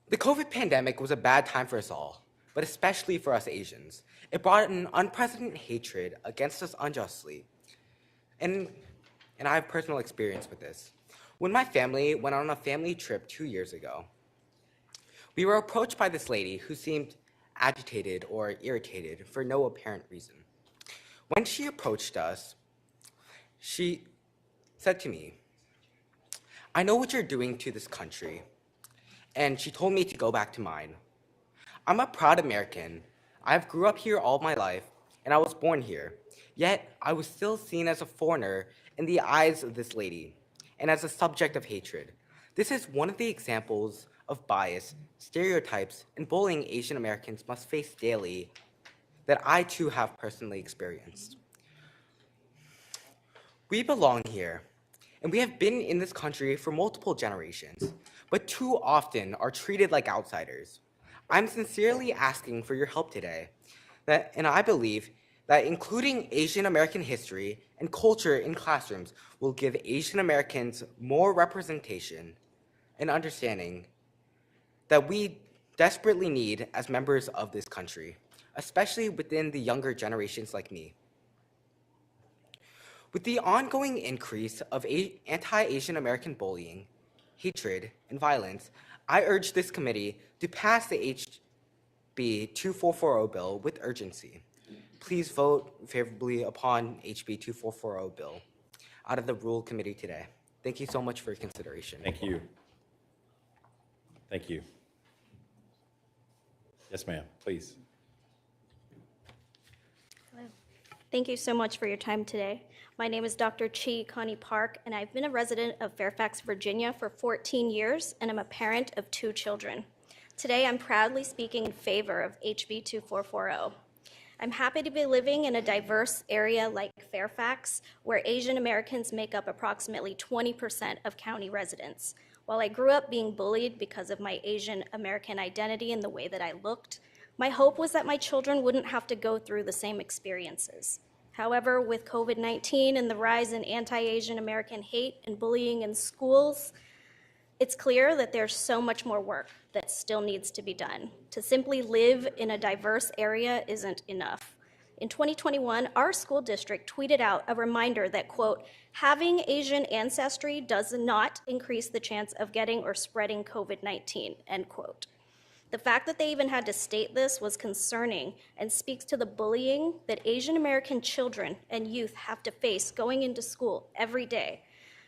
The COVID pandemic was a bad time for us all, but especially for us Asians. It brought an unprecedented hatred against us unjustly, and I have personal experience with this. When my family went on a family trip 2 years ago, we were approached by this lady who seemed agitated or irritated for no apparent reason. When she approached us, she said to me, "I know what you're doing to this country," and she told me to go back to mine. I'm a proud American. I've grew up here all my life, and I was born here. Yet, I was still seen as a foreigner in the eyes of this lady, and as a subject of hatred. This is one of the examples of bias, stereotypes, and bullying Asian Americans must face daily that I too have personally experienced. We belong here, and we have been in this country for multiple generations, but too often are treated like outsiders. I'm sincerely asking for your help today, and I believe that including Asian American history and culture in classrooms will give Asian Americans more representation and understanding that we desperately need as members of this country, especially within the younger generations like me. With the ongoing increase of anti-Asian American bullying, hatred, and violence, I urge this committee to pass the HB 2440 bill with urgency. Please vote favorably upon HB 2440 bill out of the Rule Committee today. Thank you so much for your consideration. Thank you. Thank you. Yes, ma'am, please. Hello. Thank you so much for your time today. My name is Dr. Chi Connie Park, and I've been a resident of Fairfax, Virginia for 14 years, and I'm a parent of 2 children. Today, I'm proudly speaking in favor of HB 2440. I'm happy to be living in a diverse area like Fairfax, where Asian Americans make up approximately 20% of county residents. While I grew up being bullied because of my Asian American identity and the way that I looked, my hope was that my children wouldn't have to go through the same experiences. However, with COVID-19 and the rise in anti-Asian American hate and bullying in schools, it's clear that there's so much more work that still needs to be done. To simply live in a diverse area isn't enough. In 2021, our school district tweeted out a reminder that, quote, "having Asian ancestry does not increase the chance of getting or spreading COVID-19, end quote. The fact that they even had to state this was concerning and speaks to the bullying that Asian American children and youth have to face going into school every day.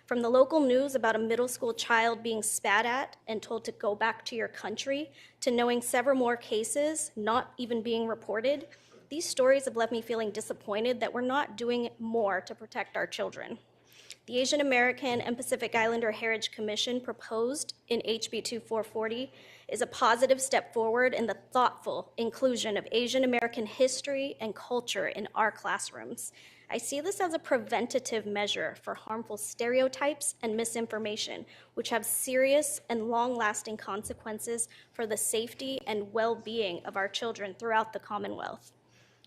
From the local news about a middle school child being spat at and told to go back to your country, to knowing several more cases not even being reported, these stories have left me feeling disappointed that we're not doing more to protect our children. The Asian American and Pacific Islander Heritage Commission proposed in HB 2440 is a positive step forward in the thoughtful inclusion of Asian American history and culture in our classrooms. I see this as a preventative measure for harmful stereotypes and misinformation, which have serious and long-lasting consequences for the safety and well-being of our children throughout the Commonwealth.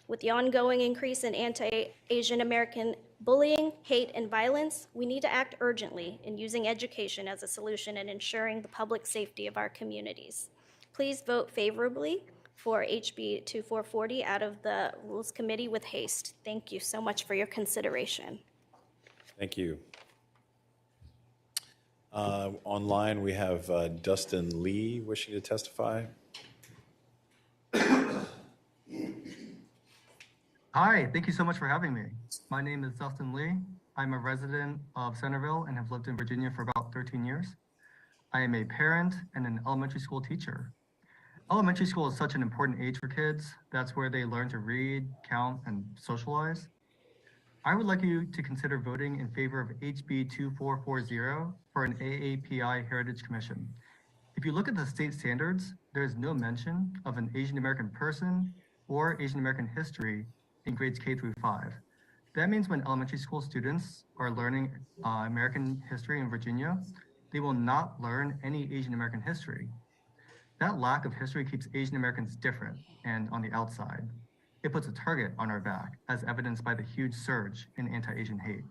With the ongoing increase in anti-Asian American bullying, hate, and violence, we need to act urgently in using education as a solution and ensuring the public safety of our communities. Please vote favorably for HB 2440 out of the Rules Committee with haste. Thank you so much for your consideration. Thank you. Online, we have Dustin Lee wishing to testify. Hi, thank you so much for having me. My name is Dustin Lee. I'm a resident of Centerville and have lived in Virginia for about 13 years. I am a parent and an elementary school teacher. Elementary school is such an important age for kids. That's where they learn to read, count, and socialize. I would like you to consider voting in favor of HB 2440 for an AAPI Heritage Commission. If you look at the state standards, there is no mention of an Asian American person or Asian American history in grades K through 5. That means when elementary school students are learning American history in Virginia, they will not learn any Asian American history. That lack of history keeps Asian Americans different and on the outside. It puts a target on our back, as evidenced by the huge surge in anti-Asian hate.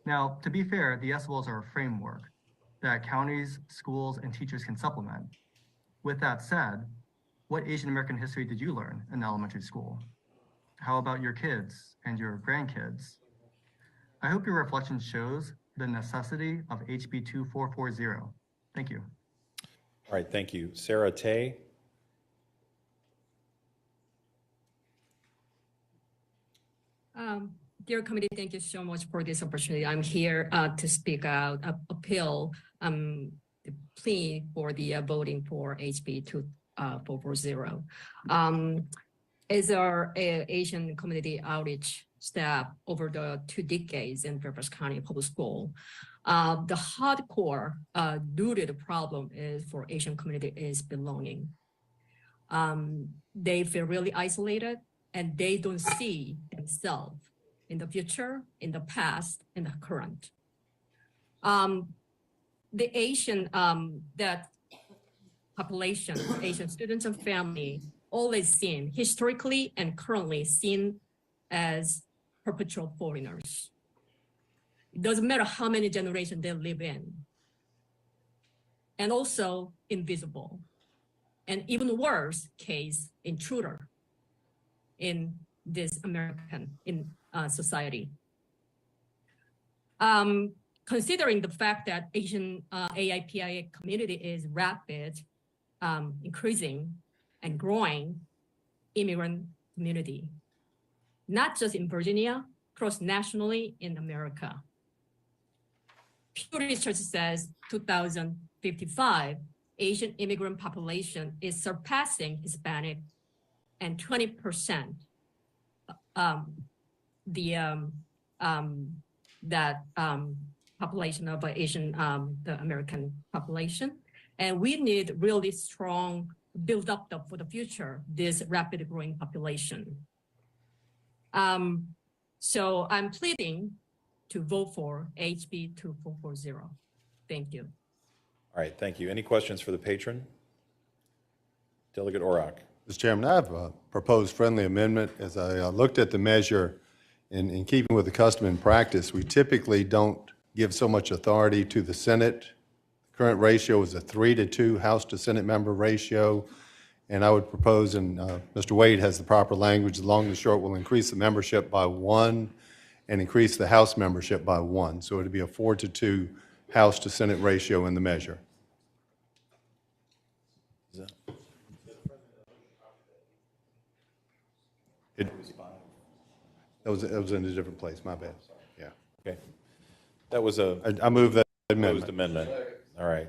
Now, to be fair, the SWLs are a framework that counties, schools, and teachers can supplement. With that said, what Asian American history did you learn in elementary school? How about your kids and your grandkids? I hope your reflection shows the necessity of HB 2440. Thank you. All right, thank you. Sarah Tay. Dear committee, thank you so much for this opportunity. I'm here to speak out, appeal the plea for the voting for HB 2440. As our Asian community outreach staff over the 2 decades in Fairfax County Public School, the hardcore rooted problem is for Asian community is belonging. They feel really isolated and they don't see themselves in the future, in the past, in the current. The Asian that population, Asian students and family, always seen historically and currently seen as perpetual foreigners. It doesn't matter how many generations they live in. And also invisible. And even worse case, intruder in this American society. Considering the fact that Asian AAPI community is rapid, increasing and growing immigrant community, not just in Virginia, cross-nationally in America. Pew Research says 2055, Asian immigrant population is surpassing Hispanic and 20% population of Asian, the American population. And we need really strong build up for the future, this rapid growing population. So I'm pleading to vote for HB 2440. Thank you. All right, thank you. Any questions for the patron? Delegate Orrock. Mr. Chairman, I have a proposed friendly amendment. As I looked at the measure, in keeping with the custom and practice, we typically don't give so much authority to the Senate. The current ratio is a 3-to-2 House to Senate member ratio. And I would propose, and Mr. Wade has the proper language, the long and the short will increase the membership by 1 and increase the House membership by 1. So it would be a 4-to-2 House to Senate ratio in the measure. That was in a different place, my bad. Yeah. Okay. That was I move that amendment. amendment. All right.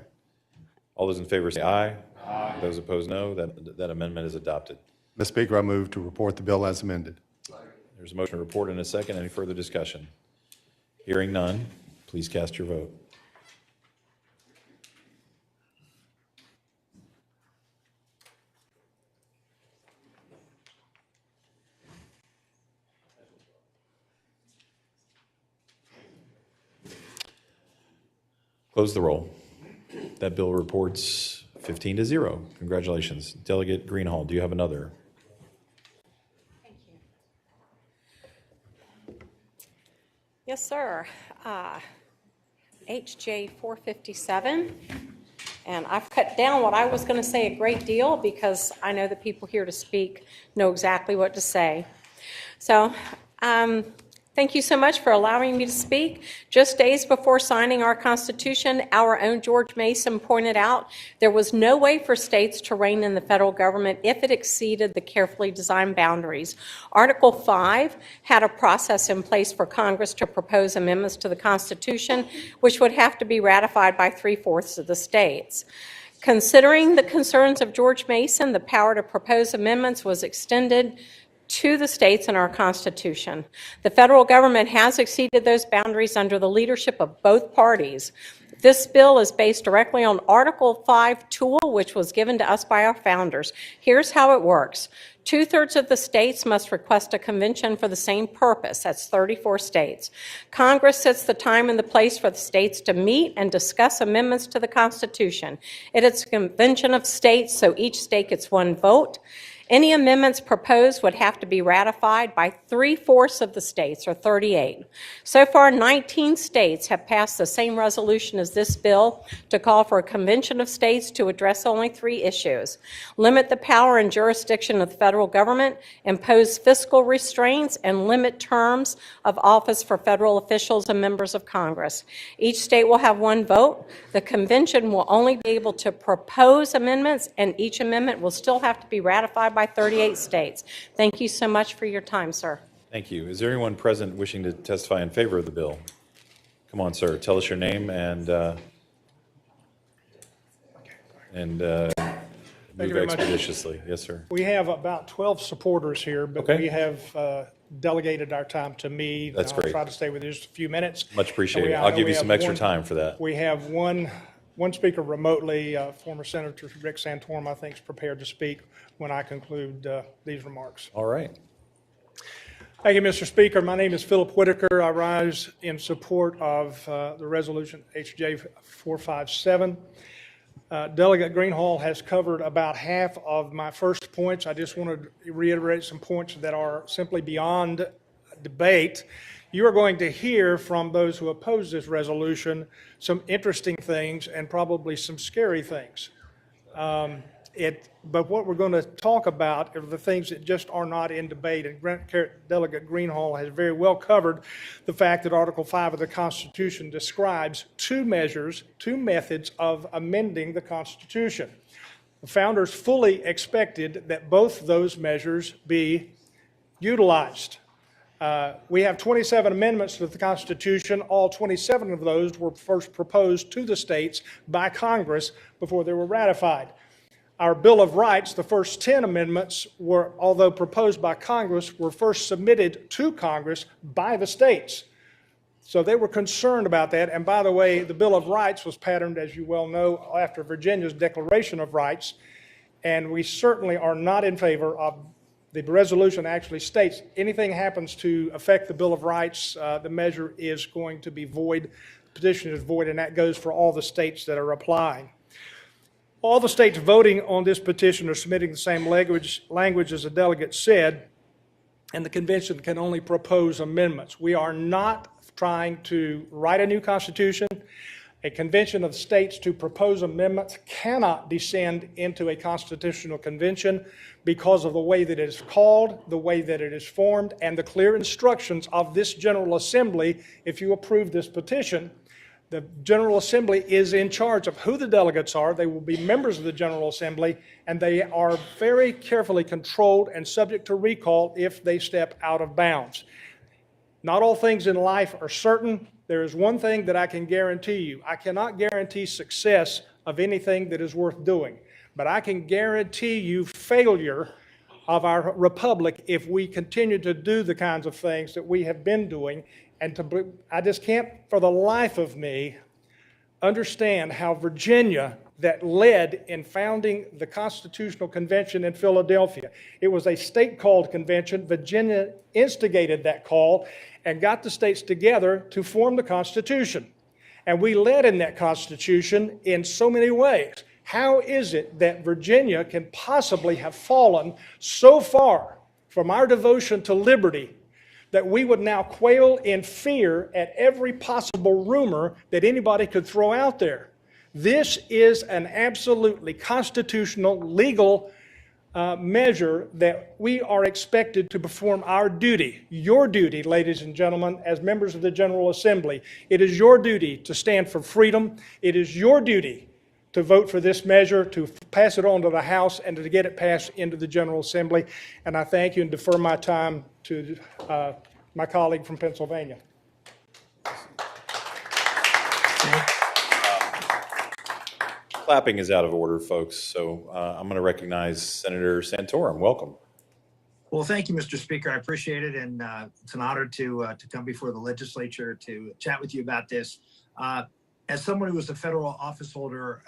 All those in favor say aye. Aye. Those opposed, no. That amendment is adopted. Mr. Speaker, I move to report the bill as amended. There's a motion to report in a second. Any further discussion? Hearing none, please cast your vote. Close the roll. That bill reports 15-0. Congratulations. Delegate Greenhall, do you have another? Thank you. Yes, sir. HJ 457. And I've cut down what I was going to say a great deal because I know the people here to speak know exactly what to say. So, thank Thank you so much for allowing me to speak. Just days before signing our Constitution, our own George Mason pointed out there was no way for states to rein in the federal government if it exceeded the carefully designed boundaries. Article 5 had a process in place for Congress to propose amendments to the Constitution, which would have to be ratified by 3/4 of the states. Considering the concerns of George Mason, the power to propose amendments was extended to the states in our Constitution. The federal government has exceeded those boundaries under the leadership of both parties. This bill is based directly on Article 5 tool, which was given to us by our founders. Here's how it works. 2/3 of the states must request a convention for the same purpose. That's 34 states. Congress sets the time and the place for the states to meet and discuss amendments to the Constitution. It is a convention of states, so each state gets one vote. Any amendments proposed would have to be ratified by 3/4 of the states, or 38. So far, 19 states have passed the same resolution as this bill to call for a convention of states to address only 3 issues: limit the power and jurisdiction of the federal government, impose fiscal restraints, and limit terms of office for federal officials and members of Congress. Each state will have one vote. The convention will only be able to propose amendments, and each amendment will still have to be ratified by 38 states. Thank you so much for your time, sir. Thank you. Is there anyone present wishing to testify in favor of the bill? Come on, sir. Tell us your name and move expeditiously. Yes, sir. We have about 12 supporters here, but Okay. we have delegated our time to me. That's I'll great. try to stay with just a few minutes. Much appreciated. I I'll know give we you some have extra one- time for that. We have one speaker remotely, former Senator Rick Santorum, I think, is prepared to speak when I conclude these remarks. All right. Thank you, Mr. Speaker. My name is Philip Whitaker. I rise in support of the resolution HJ 457. Delegate Greenhall has covered about half of my first points. I just want to reiterate some points that are simply beyond debate. You are going to hear from those who oppose this resolution some interesting things and probably some scary things. But what we're going to talk about are the things that just are not in debate. And Delegate Greenhall has very well covered the fact that Article 5 of the Constitution describes 2 measures, 2 methods of amending the Constitution. The founders fully expected that both those measures be utilized. We have 27 amendments to the Constitution. All 27 of those were first proposed to the states by Congress before they were ratified. Our Bill of Rights, the first 10 amendments were, although proposed by Congress, were first submitted to Congress by the states. So they were concerned about that. And by the way, the Bill of Rights was patterned, as you well know, after Virginia's Declaration of Rights. And we certainly are not in favor of the resolution actually states anything happens to affect the Bill of Rights, the measure is going to be void, the petition is void, and that goes for all the states that are applying. All the states voting on this petition are submitting the same language as the delegate said, and the convention can only propose amendments. We are not trying to write a new constitution. A convention of states to propose amendments cannot descend into a constitutional convention because of the way that it is called, the way that it is formed, and the clear instructions of this General Assembly. If you approve this petition, the General Assembly is in charge of who the delegates are. They will be members of the General Assembly, and they are very carefully controlled and subject to recall if they step out of bounds. Not all things in life are certain. There is one thing that I can guarantee you. I cannot guarantee success of anything that is worth doing, but I can guarantee you failure of our republic if we continue to do the kinds of things that we have been doing. And I just can't, for the life of me, understand how Virginia, that led in founding the Constitutional Convention in Philadelphia. It was a state-called convention. Virginia instigated that call and got the states together to form the Constitution. And we led in that Constitution in so many ways. How is it that Virginia can possibly have fallen so far from our devotion to liberty that we would now quail in fear at every possible rumor that anybody could throw out there? This is an absolutely constitutional, legal measure that we are expected to perform our duty, your duty, ladies and gentlemen, as members of the General Assembly. It is your duty to stand for freedom. It is your duty to vote for this measure, to pass it on to the House, and to get it passed into the General Assembly. And I thank you and defer my time to my colleague from Pennsylvania. Clapping is out of order, folks, so I'm going to recognize Senator Santorum. Welcome. Well, thank you, Mr. Speaker. I appreciate it, and it's an honor to come before the legislature to chat with you about this. As someone who was a federal office holder,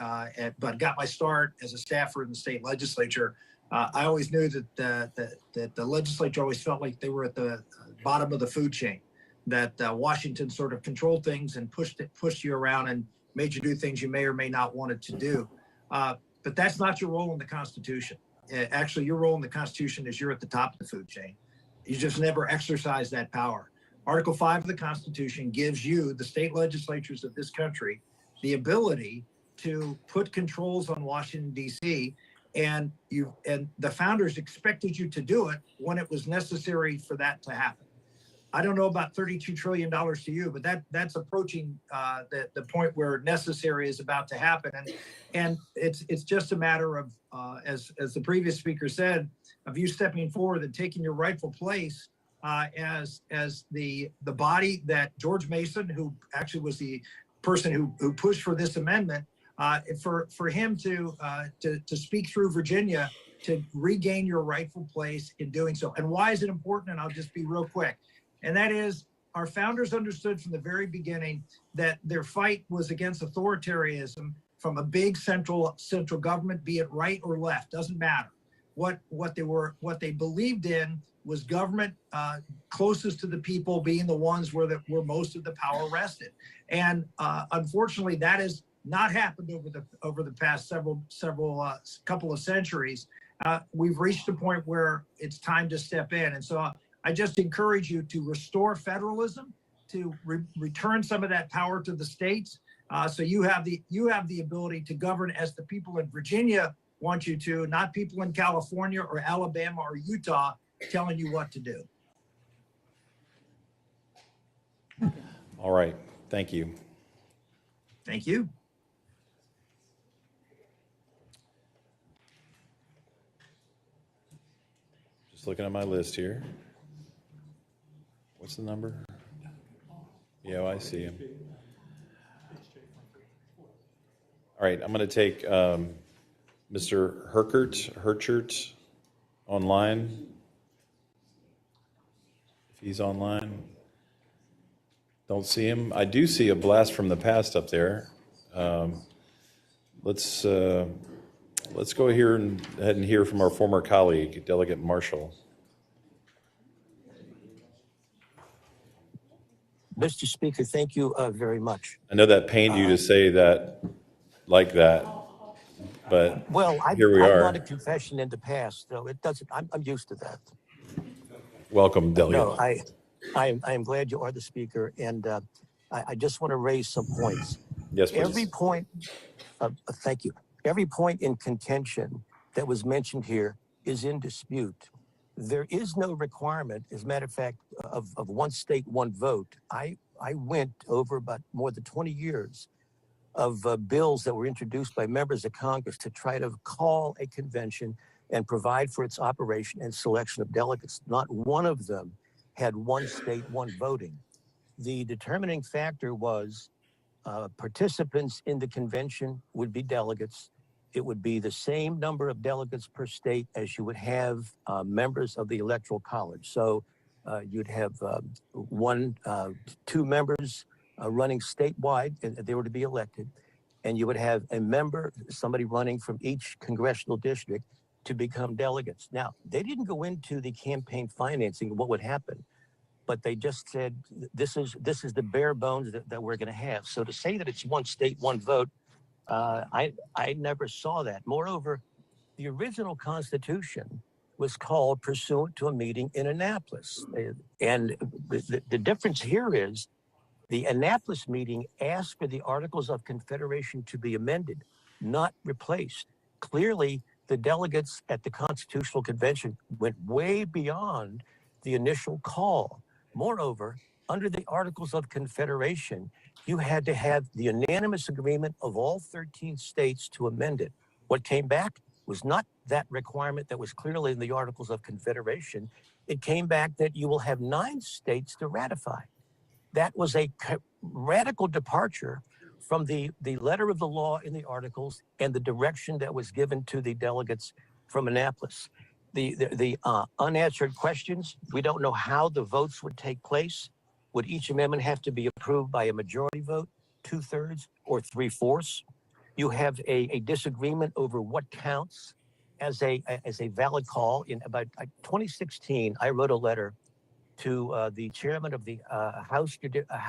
but got my start as a staffer in the state legislature, I always knew that the legislature always felt like they were at the bottom of the food chain, that Washington sort of controlled things and pushed you around and made you do things you may or may not wanted to do. But that's not your role in the Constitution. Actually, your role in the Constitution is you're at the top of the food chain. You just never exercise that power. Article 5 of the Constitution gives you, the state legislatures of this country, the ability to put controls on Washington, D.C., and the founders expected you to do it when it was necessary for that to happen. I don't know about $32 trillion to you, but that's approaching the point where necessary is about to happen. And it's just a matter of, as the previous speaker said, of you stepping forward and taking your rightful place as the body that George Mason, who actually was the person who pushed for this amendment, for him to speak through Virginia to regain your rightful place in doing so. And why is it important? And I'll just be real quick. And that is, our founders understood from the very beginning that their fight was against authoritarianism from a big central government, be it right or left, doesn't matter. What they believed in was government closest to the people being the ones where most of the power rested. And unfortunately, that has not happened over the past couple of centuries. We've reached a point where it's time to step in. And so I just encourage you to restore federalism, to return some of that power to the states, so you have the ability to govern as the people in Virginia want you to, not people in California or Alabama or Utah telling you what to do. All right, thank you. Thank you. Just looking at my list here. What's the number? Yeah, I see him. All right, I'm going to take Mr. Herchert online. If he's online. Don't see him. I do see a blast from the past up there. Let's go ahead and hear from our former colleague, Delegate Marshall. Mr. Speaker, thank you very much. I know that pained you to say that like that, but here we are. I've gone to confession in the past, so it doesn't. I'm used to that. Welcome, Delegate. No, I am glad you are the speaker, and I just want to raise some points. Yes, please. Every point. Thank you. Every point in contention that was mentioned here is in dispute. There is no requirement, as a matter of fact, of one state, one vote. I went over about more than 20 years of bills that were introduced by members of Congress to try to call a convention and provide for its operation and selection of delegates. Not one of them had one state, one voting. The determining factor was participants in the convention would be delegates. It would be the same number of delegates per state as you would have members of the Electoral College. So you'd have two members running statewide, and they were to be elected. And you would have a member, somebody running from each congressional district to become delegates. Now, they didn't go into the campaign financing, what would happen, but they just said, this is the bare bones that we're gonna have. So to say that it's one state, one vote, I never saw that. Moreover, the original Constitution was called pursuant to a meeting in Annapolis. And the difference here is the Annapolis meeting asked for the Articles of Confederation to be amended, not replaced. Clearly, the delegates at the Constitutional Convention went way beyond the initial call. Moreover, under the Articles of Confederation, you had to have the unanimous agreement of all 13 states to amend it. What came back was not that requirement that was clearly in the Articles of Confederation. It came back that you will have 9 states to ratify. That was a radical departure from the letter of the law in the Articles and the direction that was given to the delegates from Annapolis. The unanswered questions, we don't know how the votes would take place. Would each amendment have to be approved by a majority vote, 2/3 or 3/4? You have a disagreement over what counts as a valid call. In about 2016, I wrote a letter to the chairman of the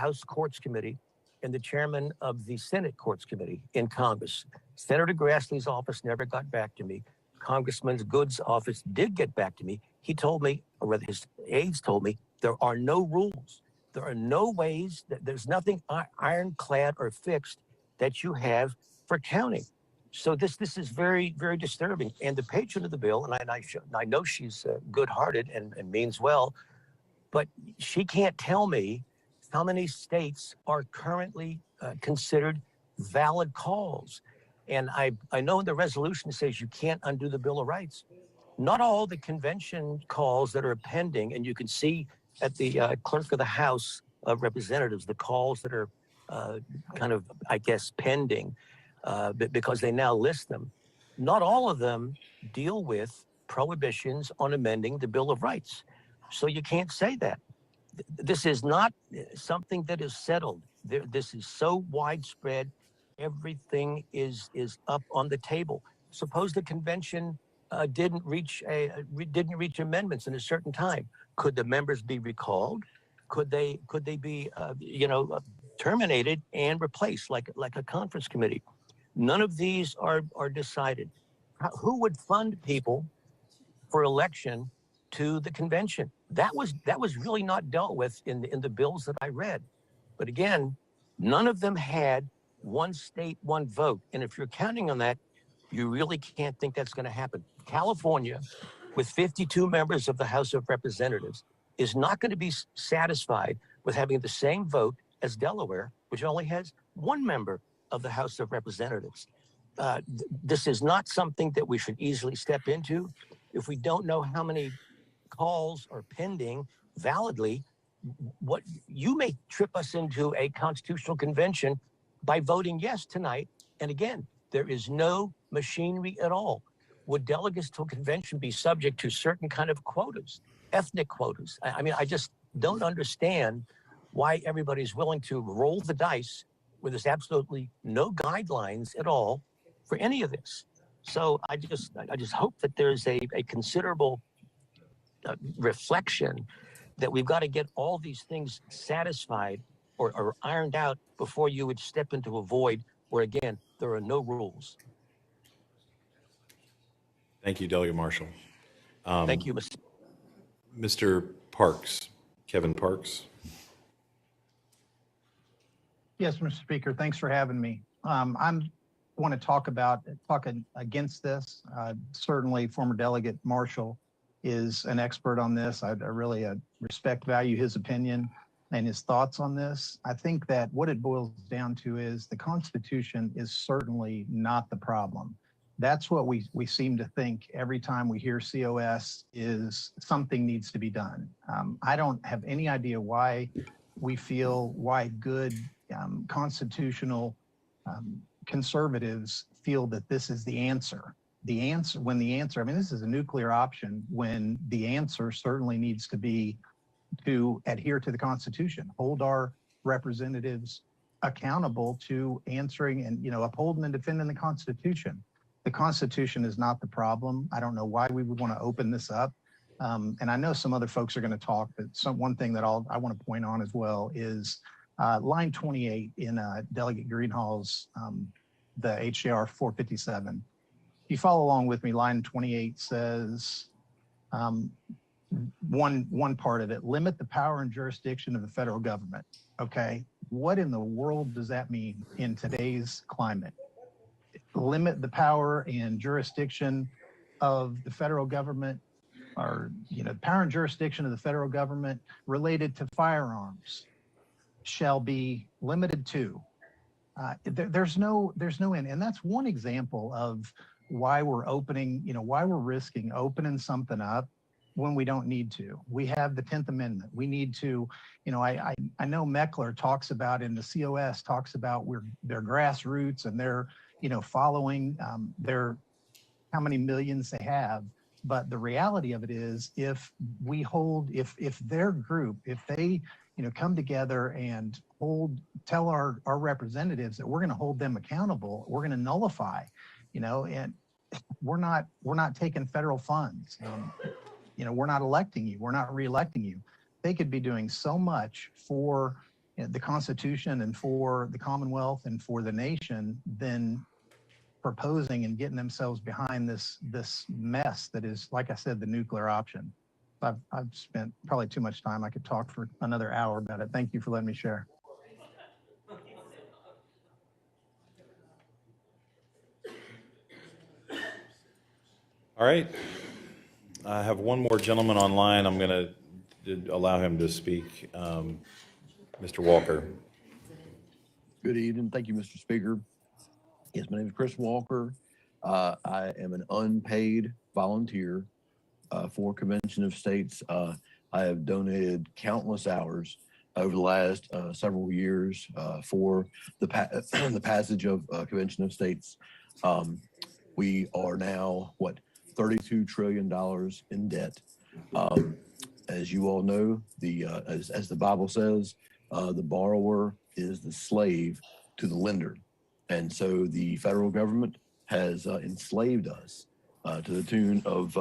House Courts Committee and the chairman of the Senate Courts Committee in Congress. Senator Grassley's office never got back to me. Congressman Good's office did get back to me. He told me, or rather his aides told me, there are no rules. There are no ways, there's nothing ironclad or fixed that you have for counting. So this is very, very disturbing. And the patron of the bill, and I know she's good-hearted and means well, but she can't tell me how many states are currently considered valid calls. And I know the resolution says you can't undo the Bill of Rights. Not all the convention calls that are pending, and you can see at the clerk of the House of Representatives, the calls that are kind of, I guess, pending, because they now list them. Not all of them deal with prohibitions on amending the Bill of Rights. So you can't say that. This is not something that is settled. This is so widespread. Everything is up on the table. Suppose the convention didn't reach amendments in a certain time. Could the members be recalled? Could they be terminated and replaced like a conference committee? None of these are decided. Who would fund people for election to the convention? That was really not dealt with in the bills that I read. But again, none of them had one state, one vote. And if you're counting on that, you really can't think that's going to happen. California, with 52 members of the House of Representatives, is not going to be satisfied with having the same vote as Delaware, which only has 1 member of the House of Representatives. This is not something that we should easily step into. If we don't know how many calls are pending validly, what you may trip us into a constitutional convention by voting yes tonight. And again, there is no machinery at all. Would delegates to a convention be subject to certain kind of quotas, ethnic quotas? I mean, I just don't understand why everybody's willing to roll the dice where there's absolutely no guidelines at all for any of this. So I just hope that there's a considerable reflection that we've got to get all these things satisfied or ironed out before you would step into a void where, again, there are no rules. Thank you, Delegate Marshall. Thank you, Mr. Parks, Kevin Parks. Yes, Mr. Speaker, thanks for having me. I want to talk against this. Certainly, former Delegate Marshall is an expert on this. I really respect, value his opinion and his thoughts on this. I think that what it boils down to is the Constitution is certainly not the problem. That's what we seem to think every time we hear COS is something needs to be done. I don't have any idea why good constitutional conservatives feel that this is the answer. I mean, this is a nuclear option when the answer certainly needs to be to adhere to the Constitution, hold our representatives accountable to answering and, upholding and defending the Constitution. The Constitution is not the problem. I don't know why we would want to open this up. And I know some other folks are going to talk, but one thing that I want to point on as well is line 28 in Delegate Greenhall's, the HJR 457. If you follow along with me, line 28 says, one part of it, limit the power and jurisdiction of the federal government. Okay, what in the world does that mean in today's climate? Limit the power and jurisdiction of the federal government, or power and jurisdiction of the federal government related to firearms shall be limited to. There's no end, and that's one example of why we're why we're risking opening something up when we don't need to. We have the 10th Amendment. We need to, I know Meckler talks about, in the COS talks about their grassroots and they're, following their how many millions they have. But the reality of it is, if their group, if they, come together and tell our representatives that we're going to hold them accountable, we're going to nullify, and we're not taking federal funds. We're not electing you. We're not reelecting you. They could be doing so much for the Constitution and for the Commonwealth and for the nation than proposing and getting themselves behind this mess that is, like I said, the nuclear option. I've spent probably too much time. I could talk for another hour about it. Thank you for letting me share. All right. I have one more gentleman online. I'm going to allow him to speak. Mr. Walker. Good evening. Thank you, Mr. Speaker. Yes, my name is Chris Walker. I am an unpaid volunteer for Convention of States. I have donated countless hours over the last several years for the passage of Convention of States. We are now, $32 trillion in debt. As you all know, as the Bible says, the borrower is the slave to the lender. And so the federal government has enslaved us to the tune of,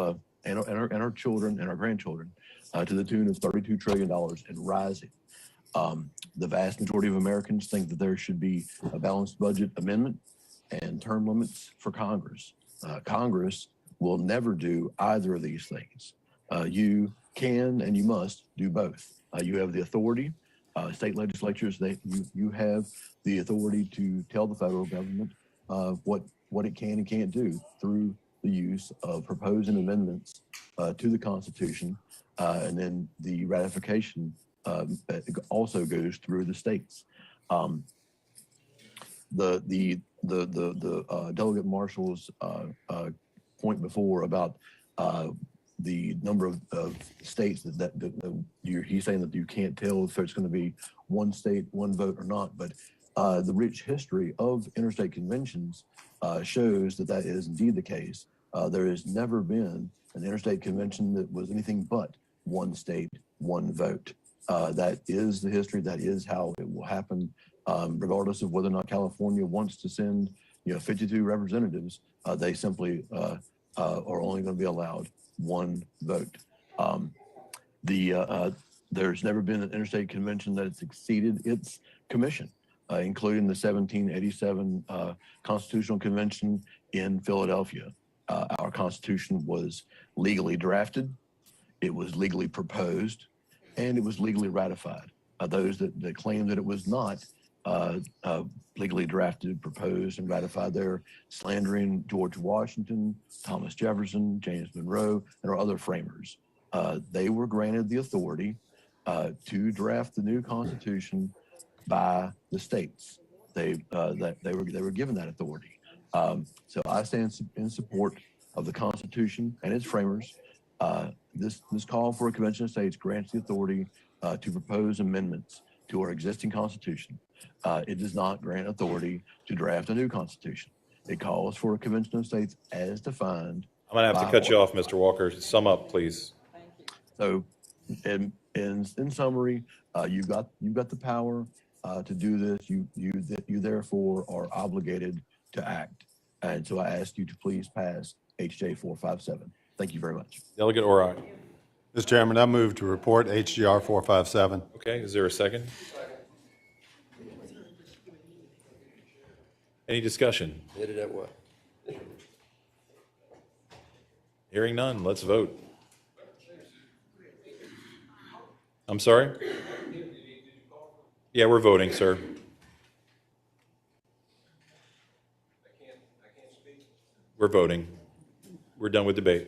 and our children and our grandchildren, to the tune of $32 trillion and rising. The vast majority of Americans think that there should be a balanced budget amendment and term limits for Congress. Congress will never do either of these things. You can and you must do both. You have the authority, state legislatures, you have the authority to tell the federal government what it can and can't do through the use of proposing amendments to the Constitution, and then the ratification also goes through the states. The Delegate Marshall's point before about the number of states that he's saying that you can't tell if it's going to be one state, one vote or not, but the rich history of interstate conventions shows that that is indeed the case. There has never been an interstate convention that was anything but one state, one vote. That is the history. That is how it will happen, regardless of whether or not California wants to send 52 representatives. They simply are only going to be allowed one vote. There's never been an interstate convention that has exceeded its commission, including the 1787 Constitutional Convention in Philadelphia. Our Constitution was legally drafted, it was legally proposed, and it was legally ratified. Those that claim that it was not legally drafted, proposed, and ratified, they're slandering George Washington, Thomas Jefferson, James Monroe, and our other framers. They were granted the authority to draft the new Constitution by the states. They were given that authority. So I stand in support of the Constitution and its framers. This call for a Convention of States grants the authority to propose amendments to our existing Constitution. It does not grant authority to draft a new Constitution. It calls for a Convention of States as defined. I'm going to have to cut you off, Mr. Walker. Sum up, please. So, in summary, you've got the power to do this. You therefore are obligated to act. And so I ask you to please pass HJ 457. Thank you very much. Delegate Ori. Mr. Chairman, I move to report HGR 457. Okay, is there a second? Any discussion? Hit it that way. Hearing none, let's vote. I'm sorry? Yeah, we're voting, sir. We're voting. We're done with debate.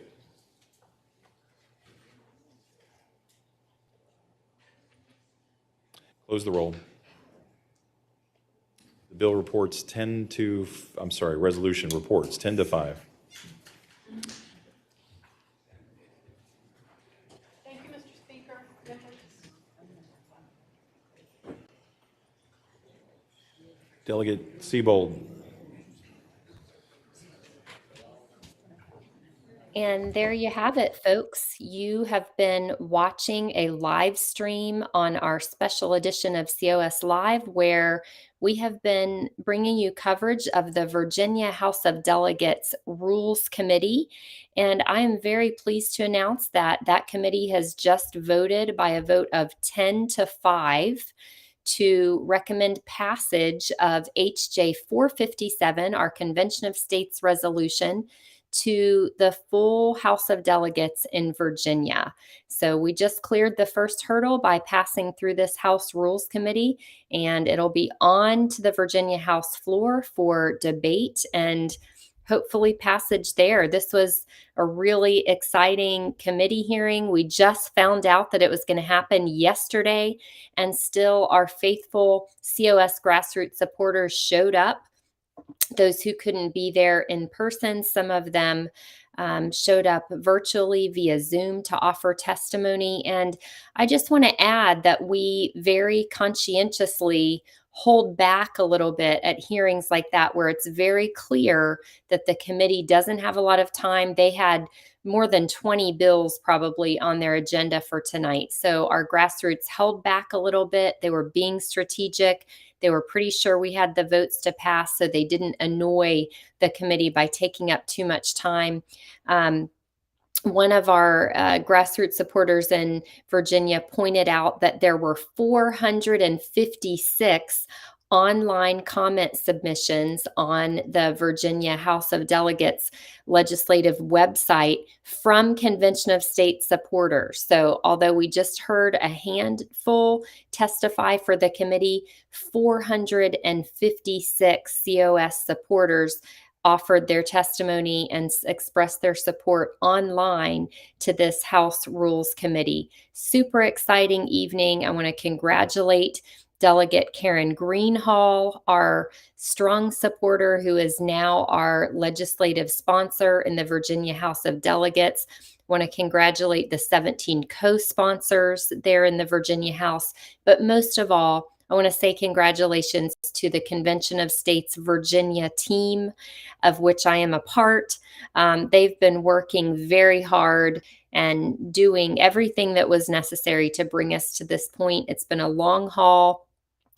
Close the roll. The bill reports 10 to, I'm sorry, resolution reports 10 to 5. Thank you, Mr. Speaker. Delegate Seabold. And there you have it, folks. You have been watching a live stream on our special edition of COS Live, where we have been bringing you coverage of the Virginia House of Delegates Rules Committee. And I am very pleased to announce that that committee has just voted by a vote of 10 to 5 to recommend passage of HJ 457, our Convention of States resolution, to the full House of Delegates in Virginia. So we just cleared the first hurdle by passing through this House Rules Committee, and it'll be on to the Virginia House floor for debate and hopefully passage there. This was a really exciting committee hearing. We just found out that it was going to happen yesterday, and still our faithful COS grassroots supporters showed up. Those who couldn't be there in person, some of them showed up virtually via Zoom to offer testimony. And I just want to add that we very conscientiously hold back a little bit at hearings like that, where it's very clear that the committee doesn't have a lot of time. They had more than 20 bills probably on their agenda for tonight. So our grassroots held back a little bit. They were being strategic. They were pretty sure we had the votes to pass, so they didn't annoy the committee by taking up too much time. One of our grassroots supporters in Virginia pointed out that there were 456 online comment submissions on the Virginia House of Delegates legislative website from Convention of States supporters. So although we just heard a handful testify for the committee, 456 COS supporters offered their testimony and expressed their support online to this House Rules Committee. Super exciting evening. I want to congratulate Delegate Karen Greenhall, our strong supporter who is now our legislative sponsor in the Virginia House of Delegates. I want to congratulate the 17 co-sponsors there in the Virginia House. But most of all, I want to say congratulations to the Convention of States Virginia team, of which I am a part. They've been working very hard and doing everything that was necessary to bring us to this point. It's been a long haul,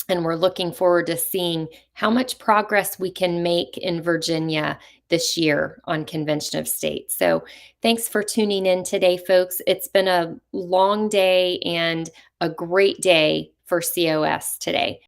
and we're looking forward to seeing how much progress we can make in Virginia this year on Convention of States. So thanks for tuning in today, folks. It's been a long day and a great day for COS today.